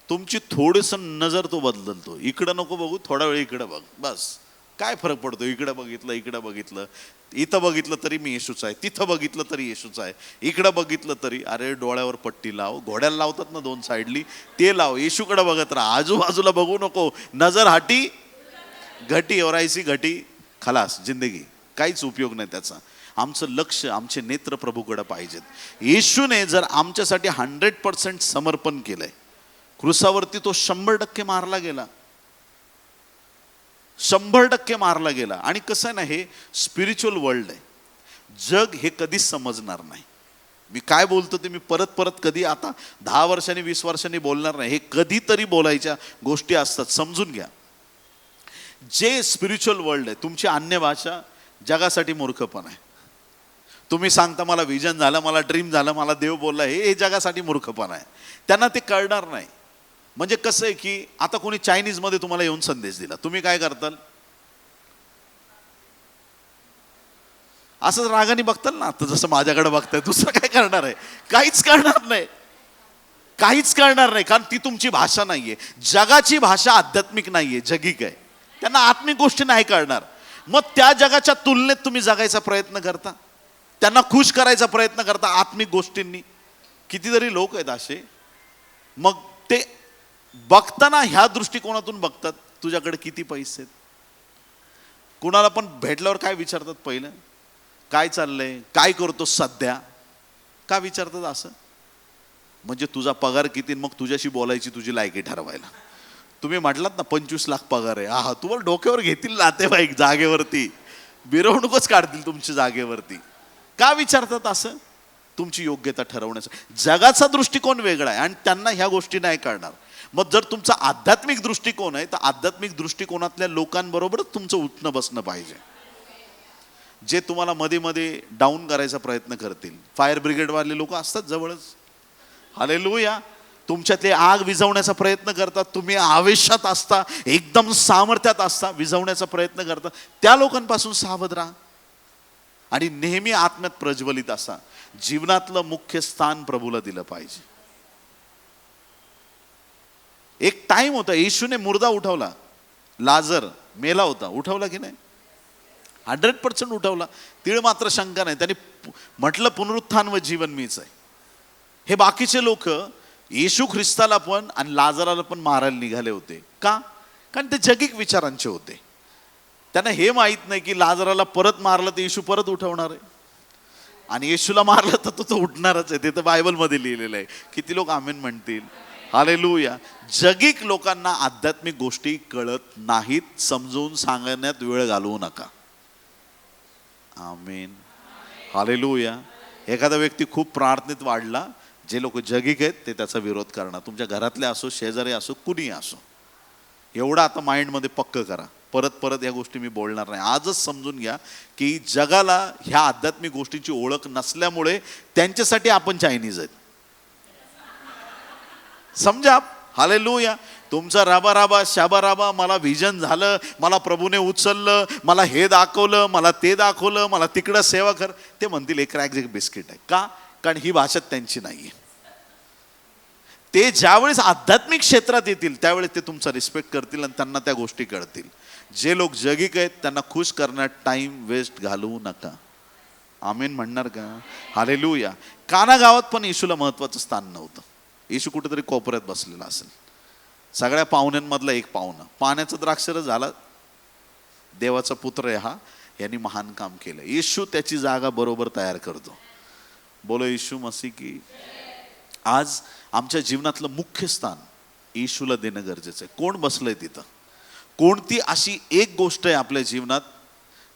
तुमची थोडीस नजर तो बदलतो. इकडं नको बघू, थोडा वेळ इकडे बघ, बस. काय फरक पडतो? इकडे बघितलं, इकडे बघितलं, इथं बघितलं तरी मी येशूच आहे, तिथं बघितलं तरी येशूच आहे, इकडं बघितलं तरी, अरे डोळ्यावर पट्टी लाव, घोड्याला लावतात ना 2 साईडली, ते लाव, येशूकडे बघत राहा, आजूबाजूला बघू नको. नजर हाटी घटी और ऐसी घटी खलास जिंदगी, काहीच उपयोग नाही त्याचा. आमचं लक्ष, आमचे नेत्र प्रभूकडे पाहिजेत. येशूने जर आमच्यासाठी 100% समर्पण केलंय, क्रुसावरती तो 100% मारला गेला, 100% मारला गेला. आणि कसं आहे ना, हे स्पिरिच्युअल वर्ल्ड आहे. जग हे कधीच समजणार नाही. मी काय बोलतो ते मी परत परत कधी आता 10 वर्षांनी 20 वर्षांनी बोलणार नाही. हे कधीतरी बोलायच्या गोष्टी असतात, समजून घ्या. जे स्पिरिच्युअल वर्ल्ड आहे, तुमची अन्य भाषा जगासाठी मूर्खपण आहे. तुम्ही सांगता मला विजन झालं, मला ड्रीम झालं, मला देव बोलला, हे जगासाठी मूर्खपण आहे. त्यांना ते कळणार नाही. म्हणजे कसं आहे की आता कोणी चायनीजमध्ये तुम्हाला येऊन संदेश दिला, तुम्ही काय करताल? असं रागाने बघताल ना, आता जसं माझ्याकडे बघताय. दुसरं काय करणार आहे? काहीच करणार नाही, काहीच करणार नाही. कारण ती तुमची भाषा नाहीये. जगाची भाषा आध्यात्मिक नाहीये, जगिक आहे. त्यांना आत्मिक गोष्टी नाही कळणार. मग त्या जगाच्या तुलनेत तुम्ही जगायचा प्रयत्न करता, त्यांना खुश करायचा प्रयत्न करता आत्मिक गोष्टींनी. कितीतरी लोक आहेत असे, मग ते बघताना ह्या दृष्टिकोनातून बघतात, तुझ्याकडे किती पैसे आहेत. कुणाला पण भेटल्यावर काय विचारतात? पहिलं काय चाललंय, काय करतो सध्या, का विचारतात असं? म्हणजे तुझा पगार किती, मग तुझ्याशी बोलायची तुझी लायकी ठरवायला. तुम्ही म्हटलात ना 25 लाख पगार आहे, आहा, तुम्हाला डोक्यावर घेतील नातेवाईक, जागेवरती मिरवणूकच काढतील तुमच्या जागेवरती. का विचारतात असं? तुमची योग्यता ठरवण्यासाठी. जगाचा दृष्टिकोन वेगळा आहे आणि त्यांना ह्या गोष्टी नाही कळणार. मग जर तुमचा आध्यात्मिक दृष्टिकोन आहे, तर आध्यात्मिक दृष्टिकोनातल्या लोकांबरोबरच तुमचं उठणं बसणं पाहिजे. जे तुम्हाला मध्ये मध्ये डाऊन करायचा प्रयत्न करतील. फायर ब्रिगेडवाले लोक असतात जवळच, हालेलुया, तुमच्यातले आग विझवण्याचा प्रयत्न करतात. तुम्ही आवेशात असता, एकदम सामर्थ्यात असता, विझवण्याचा प्रयत्न करतात. त्या लोकांपासून सावध राहा आणि नेहमी आत्म्यात प्रज्वलित असा. जीवनातलं मुख्य स्थान प्रभूला दिलं पाहिजे. एक टाइम होता, येशूने मुर्दा उठवला, लाजर मेला होता, उठवला की नाही? 100% उठवला. तीळ मात्र शंका नाही. त्यांनी म्हटलं पुनरुत्थान व जीवन मीच आहे. हे बाकीचे लोक येशू ख्रिस्ताला पण आणि लाजराला पण मारायला निघाले होते. का? कारण ते जगिक विचारांचे होते. त्यांना हे माहित नाही की लाजराला परत मारलं तर येशू परत उठवणार आहे, आणि येशूला मारलं तर तो उठणारच आहे. ते तर बायबलमध्ये लिहिलेलं आहे. किती लोक आमेन म्हणतील? हालेलुया. जगिक लोकांना आध्यात्मिक गोष्टी कळत नाहीत. समजून सांगण्यात वेळ घालवू नका. आमेन, हालेलुया. एखादा व्यक्ती खूप प्रार्थनेत वाढला, जे लोक जगिक आहेत ते त्याचा विरोध करणार. तुमच्या घरातले असो, शेजारी असो, कुणी असो. एवढं आता माइंडमध्ये पक्क करा. परत परत या गोष्टी मी बोलणार नाही. आजच समजून घ्या की जगाला ह्या आध्यात्मिक गोष्टींची ओळख नसल्यामुळे त्यांच्यासाठी आपण चायनीज आहेत. समजा, हालेलुया. तुमचा राबा राबा शाबा राबा, मला व्हिजन झालं, मला प्रभूने उचललं, मला हे दाखवलं, मला ते दाखवलं, मला तिकडं सेवा कर. ते म्हणतील एक रॅक बिस्किट आहे. का? कारण ही भाषा त्यांची नाहीये. ते ज्यावेळेस आध्यात्मिक क्षेत्रात येतील त्यावेळेस ते तुमचा रिस्पेक्ट करतील आणि त्यांना त्या गोष्टी कळतील. जे लोक जगिक आहेत त्यांना खुश करण्यात टाइम वेस्ट घालवू नका. आमेन म्हणणार का? हालेलुया. काना गावात पण येशूला महत्वाचं स्थान नव्हतं. येशू कुठेतरी कोपऱ्यात बसलेला असेल. सगळ्या पाहुण्यांमधला एक पाहुणा, पाण्याचा द्राक्षरस झाला, देवाचा पुत्र आहे हा, यांनी महान काम केलं. येशू त्याची जागा बरोबर तयार करतो. बोलो येशू मसीह की आज आमच्या जीवनातलं मुख्य स्थान येशूला देणं गरजेचं आहे. कोण बसलंय तिथं? कोणती अशी एक गोष्ट आहे आपल्या जीवनात,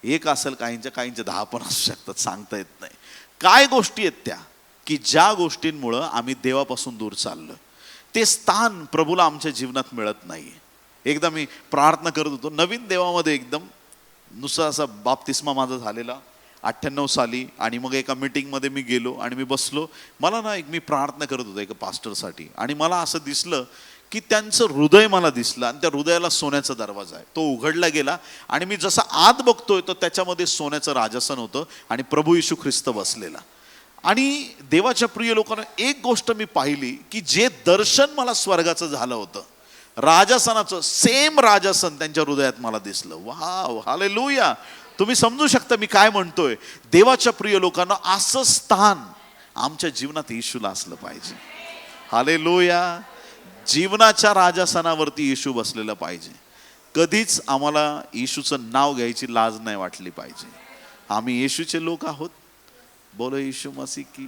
एक असेल, काहींच्या 10 पण असू शकतात, सांगता येत नाही. काय गोष्टी आहेत त्या की ज्या गोष्टींमुळं आम्ही देवापासून दूर चाललो? ते स्थान प्रभूला आमच्या जीवनात मिळत नाहीये. एकदा मी प्रार्थना करत होतो नवीन देवामध्ये, एकदम नुसता असा बाप्तिस्मा माझा झालेला 98 साली, आणि मग एका मीटिंगमध्ये मी गेलो आणि मी बसलो. मला ना मी प्रार्थना करत होतो एका पास्टरसाठी, आणि मला असं दिसलं की त्यांचं हृदय मला दिसलं, आणि त्या हृदयाला सोन्याचा दरवाजा आहे. तो उघडला गेला आणि मी जसा आत बघतोय तर त्याच्यामध्ये सोन्याचं राजासन होतं आणि प्रभू येशू ख्रिस्त बसलेला. आणि देवाच्या प्रिय लोकांना एक गोष्ट मी पाहिली की जे दर्शन मला स्वर्गाचं झालं होतं, राजासनाचं सेम राजासन त्यांच्या हृदयात मला दिसलं. Wow, hallelujah. तुम्ही समजू शकता मी काय म्हणतोय? देवाच्या प्रिय लोकांना असं स्थान आमच्या जीवनात येशूला असलं पाहिजे. हालेलुया. जीवनाच्या राजासनावरती येशू बसलेला पाहिजे. कधीच आम्हाला येशूचं नाव घ्यायची लाज नाही वाटली पाहिजे. आम्ही येशूचे लोक आहोत. बोलो येशू मसीह की.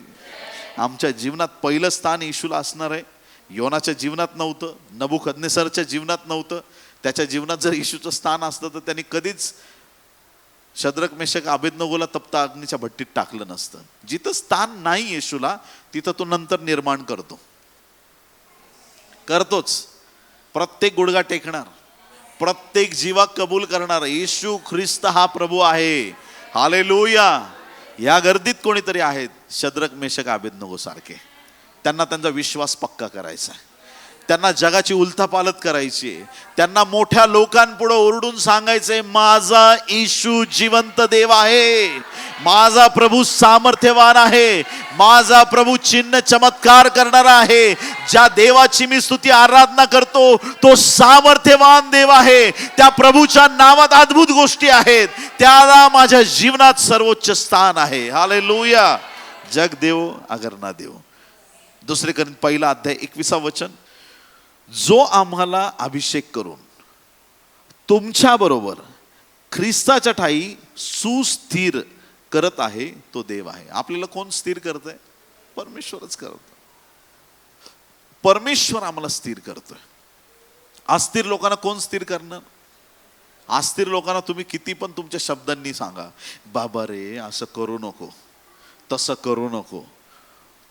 आमच्या जीवनात पहिलं स्थान येशूला असणार आहे. योनाच्या जीवनात नव्हतं, नबुकदनेसरच्या जीवनात नव्हतं. त्याच्या जीवनात जर येशूचं स्थान असतं तर त्यांनी कधीच शद्रक मेशक अबेदनगोला तप्ता अग्नीच्या भट्टीत टाकलं नसतं. जिथं स्थान नाही येशूला तिथं तो नंतर निर्माण करतोच. प्रत्येक गुडघा टेकणार, प्रत्येक जीवा कबूल करणार येशू ख्रिस्त हा प्रभू आहे. हालेलुया. या गर्दीत कोणीतरी आहेत शद्रक मेशक अबेदनगो सारखे. त्यांना त्यांचा विश्वास पक्का करायचा आहे. त्यांना जगाची उलथापालत करायची आहे. त्यांना मोठ्या लोकांपुढे ओरडून सांगायचंय, माझा येशू जिवंत देव आहे, माझा प्रभू सामर्थ्यवान आहे, माझा प्रभू चिन्ह चमत्कार करणारा आहे. ज्या देवाची मी स्तुती आराधना करतो तो सामर्थ्यवान देव आहे. त्या प्रभूच्या नावात अद्भुत गोष्टी आहेत. त्याला माझ्या जीवनात सर्वोच्च स्थान आहे. हालेलुया. जग देव अगर ना देव. 2 कोरिंथ 1:21 जो आम्हाला अभिषेक करून तुमच्या बरोबर ख्रिस्ताच्या ठाई सुस्थिर करत आहे तो देव आहे. आपल्याला कोण स्थिर करतंय? परमेश्वरच करतोय. परमेश्वर आम्हाला स्थिर करतोय. अस्थिर लोकांना कोण स्थिर करणार? अस्थिर लोकांना तुम्ही किती पण तुमच्या शब्दांनी सांगा, बाबा रे असं करू नको, तसं करू नको,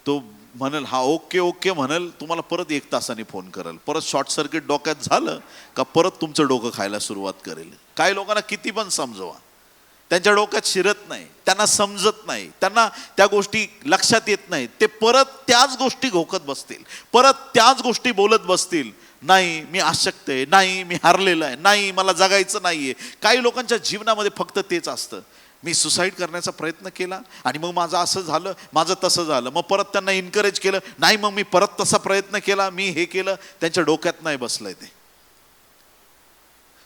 तो म्हणेल हा ओके ओके म्हणेल, तुम्हाला परत 1 तासाने फोन करेल, परत शॉर्ट सर्किट डोक्यात झालं का परत तुमचं डोकं खायला सुरुवात करेल. काही लोकांना किती पण समजवा, त्यांच्या डोक्यात शिरत नाही, त्यांना समजत नाही, त्यांना त्या गोष्टी लक्षात येत नाही. ते परत त्याच गोष्टी घोकत बसतील, परत त्याच गोष्टी बोलत बसतील. नाही मी अशक्त आहे, नाही मी हारलेला आहे, नाही मला जगायचं नाहीये. काही लोकांच्या जीवनामध्ये फक्त तेच असतं. मी सुसाईड करण्याचा प्रयत्न केला आणि मग माझं असं झालं, माझं तसं झालं. मग परत त्यांना इन्करेज केलं, नाही मग मी परत तसा प्रयत्न केला, मी हे केलं. त्यांच्या डोक्यात नाही बसलंय ते.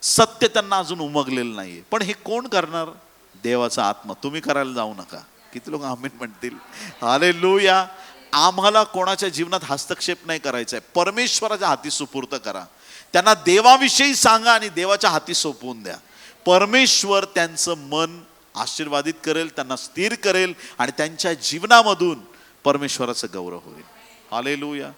सत्य त्यांना अजून उमगलेलं नाहीये. पण हे कोण करणार? देवाचा आत्मा. तुम्ही करायला जाऊ नका. किती लोक आमेन म्हणतील? हालेलुया. आम्हाला कोणाच्या जीवनात हस्तक्षेप नाही करायचा आहे. परमेश्वराच्या हाती सुपूर्त करा. त्यांना देवाविषयी सांगा आणि देवाच्या हाती सोपवून द्या. परमेश्वर त्यांचं मन आशीर्वादित करेल, त्यांना स्थिर करेल आणि त्यांच्या जीवनामधून परमेश्वराचं गौरव होईल. हालेलुया.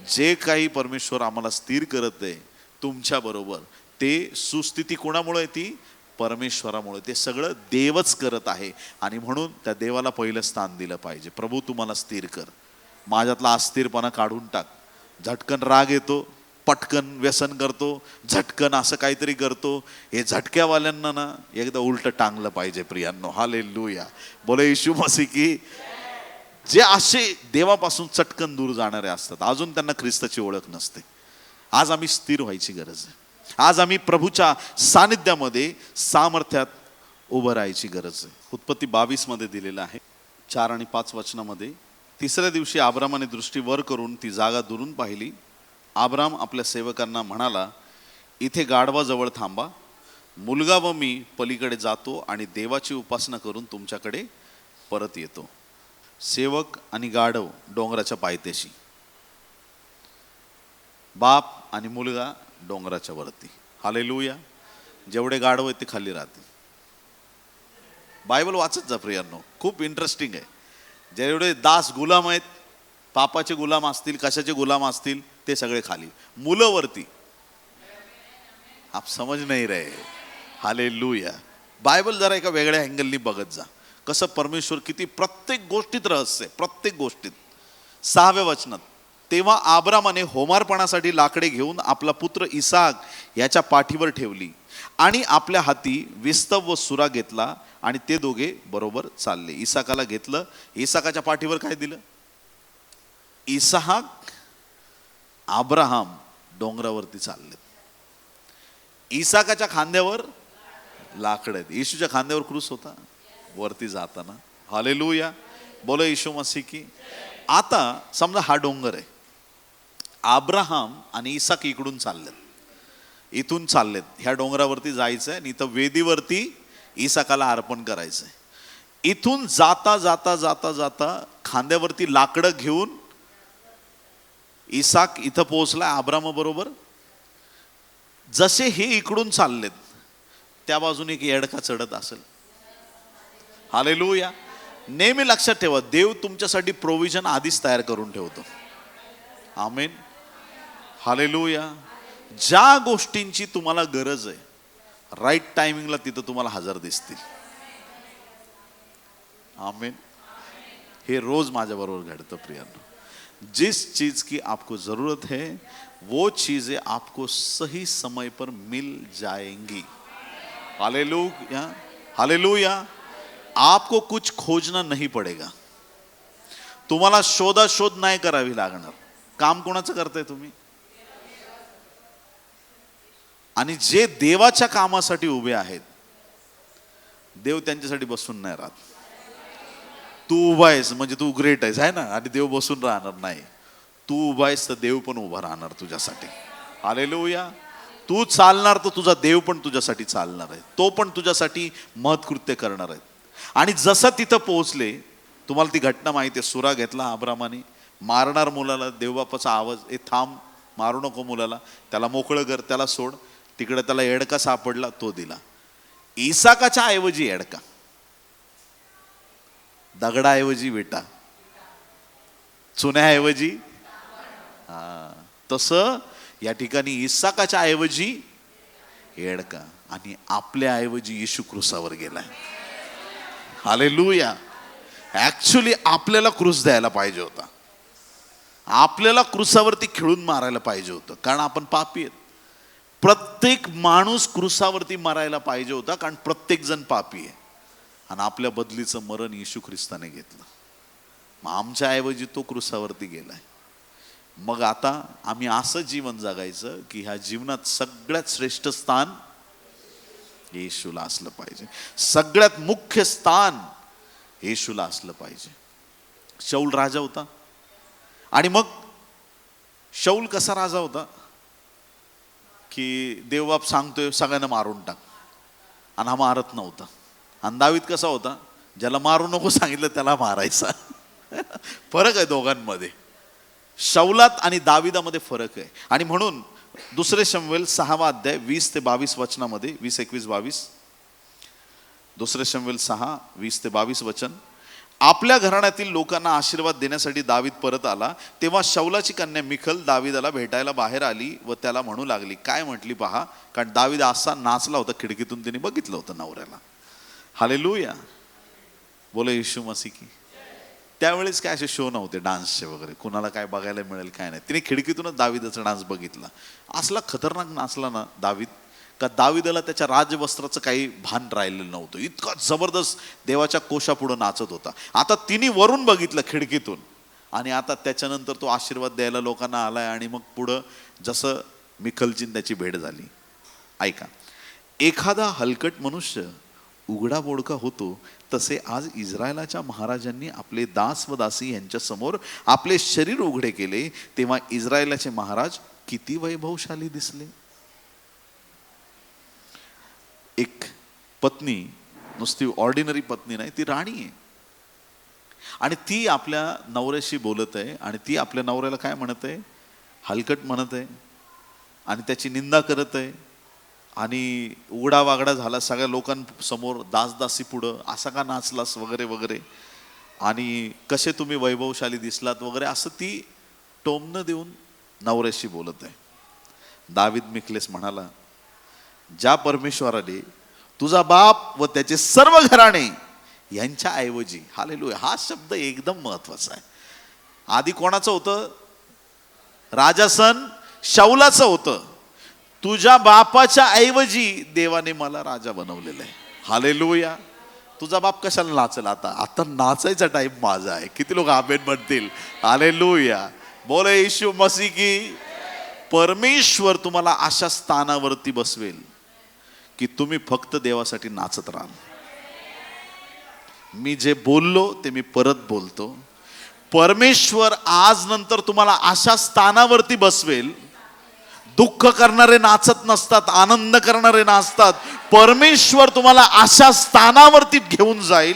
जे काही परमेश्वर आम्हाला स्थिर करत आहे तुमच्या बरोबर, ते सुस्थिती कोणामुळे? ती परमेश्वरामुळे. ते सगळं देवच करत आहे आणि म्हणून त्या देवाला पहिलं स्थान दिलं पाहिजे. प्रभू तुम्हाला स्थिर कर, माझ्यातला अस्थिरपणा काढून टाक. झटकन राग येतो, पटकन व्यसन करतो, झटकन असं काहीतरी करतो. हे झटक्यावाल्यांना ना एकदा उलट टांगलं पाहिजे प्रियांनो. हालेलुया. बोले येशू मसीह की. जे असे देवापासून चटकन दूर जाणारे असतात, अजून त्यांना ख्रिस्ताची ओळख नसते. आज आम्ही स्थिर व्हायची गरज आहे. आज आम्ही प्रभूच्या सानिध्यामध्ये सामर्थ्यात उभं राहायची गरज आहे. उत्पत्ती 22 मध्ये दिलेलं आहे 4 आणि 5 वचनामध्ये. 3ऱ्या दिवशी अब्रामाने दृष्टी वर करून ती जागा दुरून पाहिली. अब्राम आपल्या सेवकांना म्हणाला, इथे गाढवाजवळ थांबा, मुलगा व मी पलीकडे जातो आणि देवाची उपासना करून तुमच्याकडे परत येतो. सेवक आणि गाढव डोंगराच्या पायथ्याशी, बाप आणि मुलगा डोंगराच्या वरती. हालेलुया. जेवढे गाढव आहेत ते खाली राहतील. बायबल वाचत जा प्रियांनो, खूप इंटरेस्टिंग आहे. जेवढे दास गुलाम आहेत पापाचे गुलाम असतील, कशाचे गुलाम असतील, ते सगळे खाली, मुलं वरती. आप समज नाही रे. हालेलुया. बायबल जरा एका वेगळ्या अँगलनी बघत जा, कसं परमेश्वर किती प्रत्येक गोष्टीत रहस्य आहे, प्रत्येक गोष्टीत. 6व्या वचनात, तेव्हा आब्रामाने होमार्पणासाठी लाकडे घेऊन आपला पुत्र इसाक याच्या पाठीवर ठेवली आणि आपल्या हाती विस्तव व सुरा घेतला आणि ते दोघे बरोबर चालले. इसाकाला घेतलं, इसाकाच्या पाठीवर काय दिलं? इसाक, अब्राहम डोंगरावरती चालले. इसाकाच्या खांद्यावर लाकड आहेत, येशूच्या खांद्यावर क्रूस होता वरती जाताना. हालेलुया. बोलो येशू मसीह की. आता समजा हा डोंगर आहे, अब्राहम आणि इसाक इकडून चाललेत, इथून चाललेत, ह्या डोंगरावरती जायचंय आणि इथं वेदीवरती इसाकाला अर्पण करायचंय. इथून जाता जाता जाता जाता खांद्यावरती लाकडं घेऊन इसाक इथं पोहोचला अब्राहम बरोबर. जसे हे इकडून चाललेत त्या बाजूने एक येडका चढत असेल. हालेलुया. नेहमी लक्षात ठेवा, देव तुमच्यासाठी प्रोव्हिजन आधीच तयार करून ठेवतो. आमेन. हालेलुया. ज्या गोष्टींची तुम्हाला गरज आहे, राईट टायमिंगला तिथं तुम्हाला हजर दिसतील. आमेन. हे रोज माझ्या बरोबर घडतं प्रियांनो. जिस चीज की आपको जरूरत है वो चीजें आपको सही समय पर मिल जाएंगी. हालेलुया. हालेलुया. आपको कुछ खोजना नहीं पडेगा. तुम्हाला शोधाशोध नाही करावी लागणार. काम कोणाचं करताय तुम्ही? आणि जे देवाच्या कामासाठी उभे आहेत, देव त्यांच्यासाठी बसून नाही राहत. तू उभा आहेस म्हणजे तू ग्रेट आहेस, आहे ना, आणि देव बसून राहणार नाही. तू उभा आहेस तर देव पण उभा राहणार तुझ्यासाठी. हालेलुया. तू चालणार तर तुझा देव पण तुझ्यासाठी चालणार आहे, तो पण तुझ्यासाठी महत्कृत्य करणार आहे. आणि जसं तिथं पोहोचले, तुम्हाला ती घटना माहिती आहे, सुरा घेतला अब्रामाने, मारणार मुलाला देवबापाचा आवाज, ए थांब, मारू नको मुलाला, त्याला मोकळं कर, त्याला सोड. तिकडे त्याला येडका सापडला, तो दिला. इसाकाच्या ऐवजी येडका, दगडाऐवजी विटा, चुन्याऐवजी तसं या ठिकाणी इसाकाच्या ऐवजी येडका आणि आपल्या ऐवजी येशू क्रूसावर गेलाय. हालेलुया. ऍक्च्युली आपल्याला क्रूस द्यायला पाहिजे होता, आपल्याला क्रूसावरती खिळून मारायला पाहिजे होतं, कारण आपण पापी आहेत. प्रत्येक माणूस क्रूसावरती मारायला पाहिजे होता, कारण प्रत्येक जण पापी आहे. आणि आपल्या बदलीचं मरण येशू ख्रिस्ताने घेतलं. मग आमच्या ऐवजी तो क्रूसावरती गेलाय. मग आता आम्ही असं जीवन जगायचं की ह्या जीवनात सगळ्यात श्रेष्ठ स्थान येशूला असलं पाहिजे, सगळ्यात मुख्य स्थान येशूला असलं पाहिजे. शौल राजा होता, आणि मग शौल कसा राजा होता की देवबाप सांगतोय सगळ्यांना मारून टाक, आणि हा मारत नव्हता. आणि दावीद कसा होता, ज्याला मारू नको सांगितलं त्याला मारायचा. फरक आहे दोघांमध्ये, शौलात आणि दाविदामध्ये फरक आहे. आणि म्हणून 2 शमूएल 6 अध्याय 20 ते 22 वचनामध्ये, 20, 21, 22, 2 शमूएल 6, 20 ते 22 वचन. आपल्या घराण्यातील लोकांना आशीर्वाद देण्यासाठी दावीद परत आला, तेव्हा शौलाची कन्या मिखल दाविदाला भेटायला बाहेर आली व त्याला म्हणू लागली. काय म्हटली पहा, कारण दावीद असा नाचला होता, खिडकीतून तिने बघितलं होतं नवऱ्याला. हालेलुया. बोला येशू मसीह की. त्यावेळेस काय असे शो नव्हते डान्सचे वगैरे, कुणाला काय बघायला मिळेल काय नाही. तिने खिडकीतूनच दाविदाचा डान्स बघितला. असला खतरनाक नाचला ना दावीद, का दाविदाला त्याच्या राजवस्त्राचं काही भान राहिलेलं नव्हतं. इतका जबरदस्त देवाच्या कोशापुढं नाचत होता. आता तिने वरून बघितलं खिडकीतून, आणि आता त्याच्यानंतर तो आशीर्वाद द्यायला लोकांना आलाय. आणि मग पुढं जसं मिखलची त्याची भेट झाली. ऐका, एखादा हलकट मनुष्य उघडा बोडका होतो, तसे आज इस्रायलाच्या महाराजांनी आपले दास व दासी यांच्या समोर आपले शरीर उघडे केले, तेव्हा इस्रायलाचे महाराज किती वैभवशाली दिसले. एक पत्नी नुसती ऑर्डिनरी पत्नी नाही, ती राणी आहे. आणि ती आपल्या नवऱ्याशी बोलत आहे, आणि ती आपल्या नवऱ्याला काय म्हणत आहे, हलकट म्हणत आहे, आणि त्याची निंदा करत आहे. आणि उघडा वागडा झाला सगळ्या लोकांसमोर, दासदासी पुढं, असा का नाचलास वगैरे वगैरे. आणि कसे तुम्ही वैभवशाली दिसलात वगैरे असं ती टोमणं देऊन नवऱ्याशी बोलत आहे. दावीद मिक्लेस म्हणाला, ज्या परमेश्वराने तुझा बाप व त्याचे सर्व घराणे यांच्या ऐवजी, हालेलुया, हा शब्द एकदम महत्वाचा आहे. आधी कोणाचं होतं? राजासन शाऊलाचं होतं. तुझ्या बापाच्या ऐवजी देवाने मला राजा बनवलेलं आहे. हालेलुया. तुझा बाप कशाला नाचेल? आता नाचायचा टाइम माझा आहे. किती लोक आमेन म्हणतील? हालेलुया. बोले येशू मसीह की. परमेश्वर तुम्हाला अशा स्थानावरती बसवेल की तुम्ही फक्त देवासाठी नाचत राहाल. मी जे बोललो ते मी परत बोलतो. परमेश्वर आज नंतर तुम्हाला अशा स्थानावरती बसवेल. दुःख करणारे नाचत नसतात, आनंद करणारे नाचतात. परमेश्वर तुम्हाला अशा स्थानावरती घेऊन जाईल.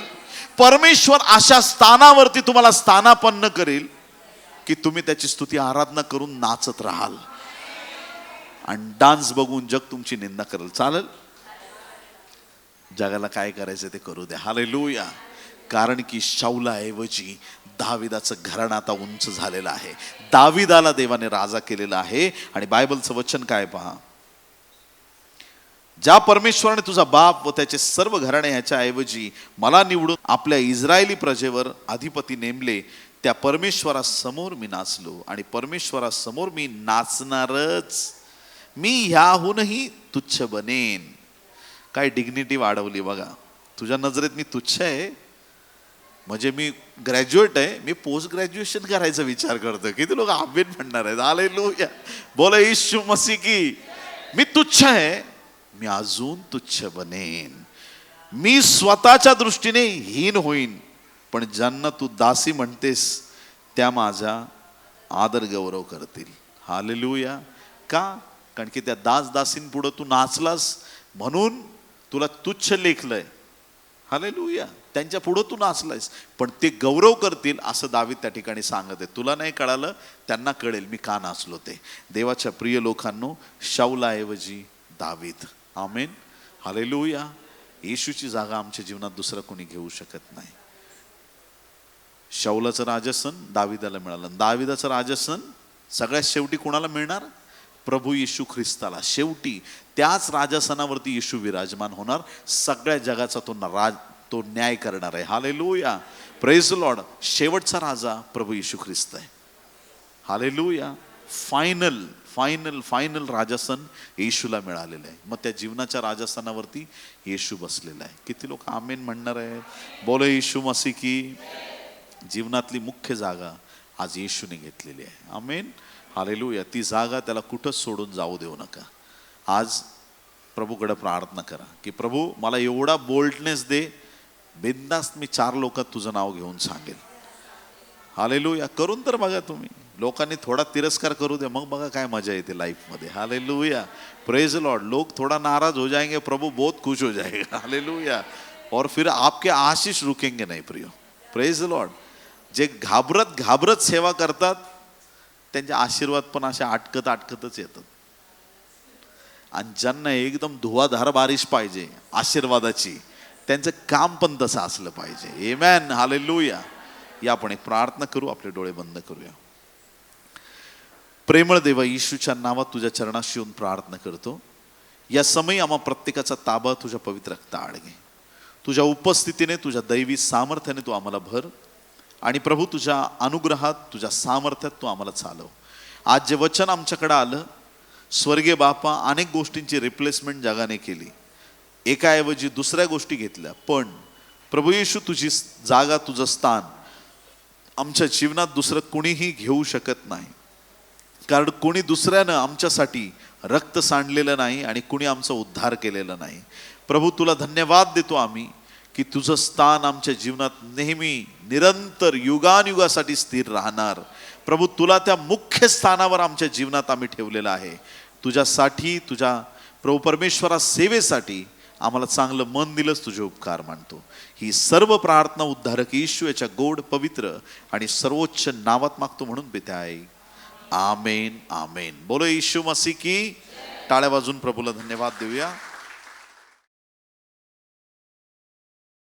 परमेश्वर अशा स्थानावरती तुम्हाला स्थानापन्न करेल की तुम्ही त्याची स्तुती आराधना करून नाचत राहाल. आणि डान्स बघून जग तुमची निंदा करेल. चालेल? जगाला काय करायचं ते करू द्या. हालेलुया. कारण की शाऊलाऐवजी दाविदाचं घराणं आता उंच झालेलं आहे. दाविदाला देवाने राजा केलेला आहे. आणि बायबलचं वचन काय पहा, ज्या परमेश्वराने तुझा बाप व त्याचे सर्व घराणे ह्याच्या ऐवजी मला निवडून आपल्या इस्रायली प्रजेवर अधिपती नेमले, त्या परमेश्वरासमोर मी नाचलो आणि परमेश्वरासमोर मी नाचणारच. मी ह्याहूनही तुच्छ बनेन. काय डिग्निटी वाढवली बघा. तुझ्या नजरेत मी तुच्छ आहे म्हणजे मी ग्रॅज्युएट आहे, मी पोस्ट ग्रॅज्युएशन करायचा विचार करतो. किती लोक आमेन म्हणणार आहेत? हालेलुया. बोला येशू मसीह की. मी तुच्छ आहे, मी अजून तुच्छ बनेन. मी स्वतःच्या दृष्टीने हीन होईन, पण ज्यांना तू दासी म्हणतेस त्या माझा आदर गौरव करतील. हालेलुया. का? कारण की त्या दासींपुढं तू नाचलास म्हणून तुला तुच्छ लेखलंय. हालेलुया. त्यांच्या पुढं तू नाचलायस पण ते गौरव करतील असं दावीद त्या ठिकाणी सांगत आहे. तुला नाही कळालं, त्यांना कळेल मी का नाचलो ते. देवाच्या प्रिय लोकांनो, शाऊलाऐवजी दावीद. आमेन. हालेलुया. येशूची जागा आमच्या जीवनात दुसरं कोणी घेऊ शकत नाही. शाऊलाचं राजसन दाविदाला मिळालं. दाविदाचं राजसन सगळ्यात शेवटी कोणाला मिळणार? प्रभू येशू ख्रिस्ताला. शेवटी त्याच राजसनावरती येशू विराजमान होणार. सगळ्या जगाचा तो न्याय करणार आहे. हालेलुया. Praise Lord. शेवटचा राजा प्रभू येशू ख्रिस्त आहे. हालेलुया. फायनल फायनल फायनल राजसन येशूला मिळालेलं आहे. मग त्या जीवनाच्या राजस्थानावरती येशू बसलेला आहे. किती लोक आमेन म्हणणार आहे? बोले येशू मसीह की. जीवनातली मुख्य जागा आज येशूने घेतलेली आहे. आमेन. हालेलुया. ती जागा त्याला कुठंच सोडून जाऊ देऊ नका. आज प्रभूकडे प्रार्थना करा की प्रभू मला एवढा बोल्डनेस दे, बिनधास्त मी 4 लोकात तुझं नाव घेऊन सांगेल. हालेलुया. करून तर बघा तुम्ही. लोकांनी थोडा तिरस्कार करू दे, मग बघा काय मजा येते लाईफमध्ये. हालेलुया. Praise Lord. लोग थोड़ा नाराज हो जाएंगे, प्रभु बहुत खुश हो जाएगा. हालेलुया. और फिर आपके आशीष रुकेंगे नहीं प्रियो. Praise Lord. जे घाबरत घाबरत सेवा करतात त्यांचे आशीर्वाद पण असे आटकतच येतात. आणि ज्यांना एकदम धुवाधार बारिश पाहिजे आशीर्वादाची, त्यांचं काम पण तसं असलं पाहिजे. आमेन. हालेलुया. या आपण एक प्रार्थना करू. आपले डोळे बंद करूया. प्रेमळ देवा, येशूच्या नावात तुझ्या चरणाशी येऊन प्रार्थना करतो. या समयी आम्हा प्रत्येकाचा ताबा तुझ्या पवित्र रक्ताआड घे. तुझ्या उपस्थितीने, तुझ्या दैवी सामर्थ्याने तू आम्हाला भर. आणि प्रभू तुझ्या अनुग्रहात, तुझ्या सामर्थ्यात तू आम्हाला चालव. आज जे वचन आमच्याकडे आलं, स्वर्गीय बापा, अनेक गोष्टींची रिप्लेसमेंट जगाने केली. एकाऐवजी दुसऱ्या गोष्टी घेतल्या. पण प्रभू येशू तुझी जागा, तुझं स्थान आमच्या जीवनात दुसरं कुणीही घेऊ शकत नाही. कारण कोणी दुसऱ्यानं आमच्यासाठी रक्त सांडलेलं नाही आणि कुणी आमचा उद्धार केलेला नाही. प्रभू तुला धन्यवाद देतो आम्ही की तुझं स्थान आमच्या जीवनात नेहमी निरंतर युगानुयुगासाठी स्थिर राहणार. प्रभू तुला त्या मुख्य स्थानावर आमच्या जीवनात आम्ही ठेवलेलं आहे. तुझ्यासाठी, तुझ्या प्रभू परमेश्वरा सेवेसाठी आम्हाला चांगलं मन दिलंच, तुझे उपकार मानतो. ही सर्व प्रार्थना उद्धारक येशू याच्या गोड, पवित्र आणि सर्वोच्च नावात मागतो म्हणून पित्याय. आमेन. आमेन. बोलो येशू मसीह की. टाळ्या वाजून प्रभूला धन्यवाद देऊया.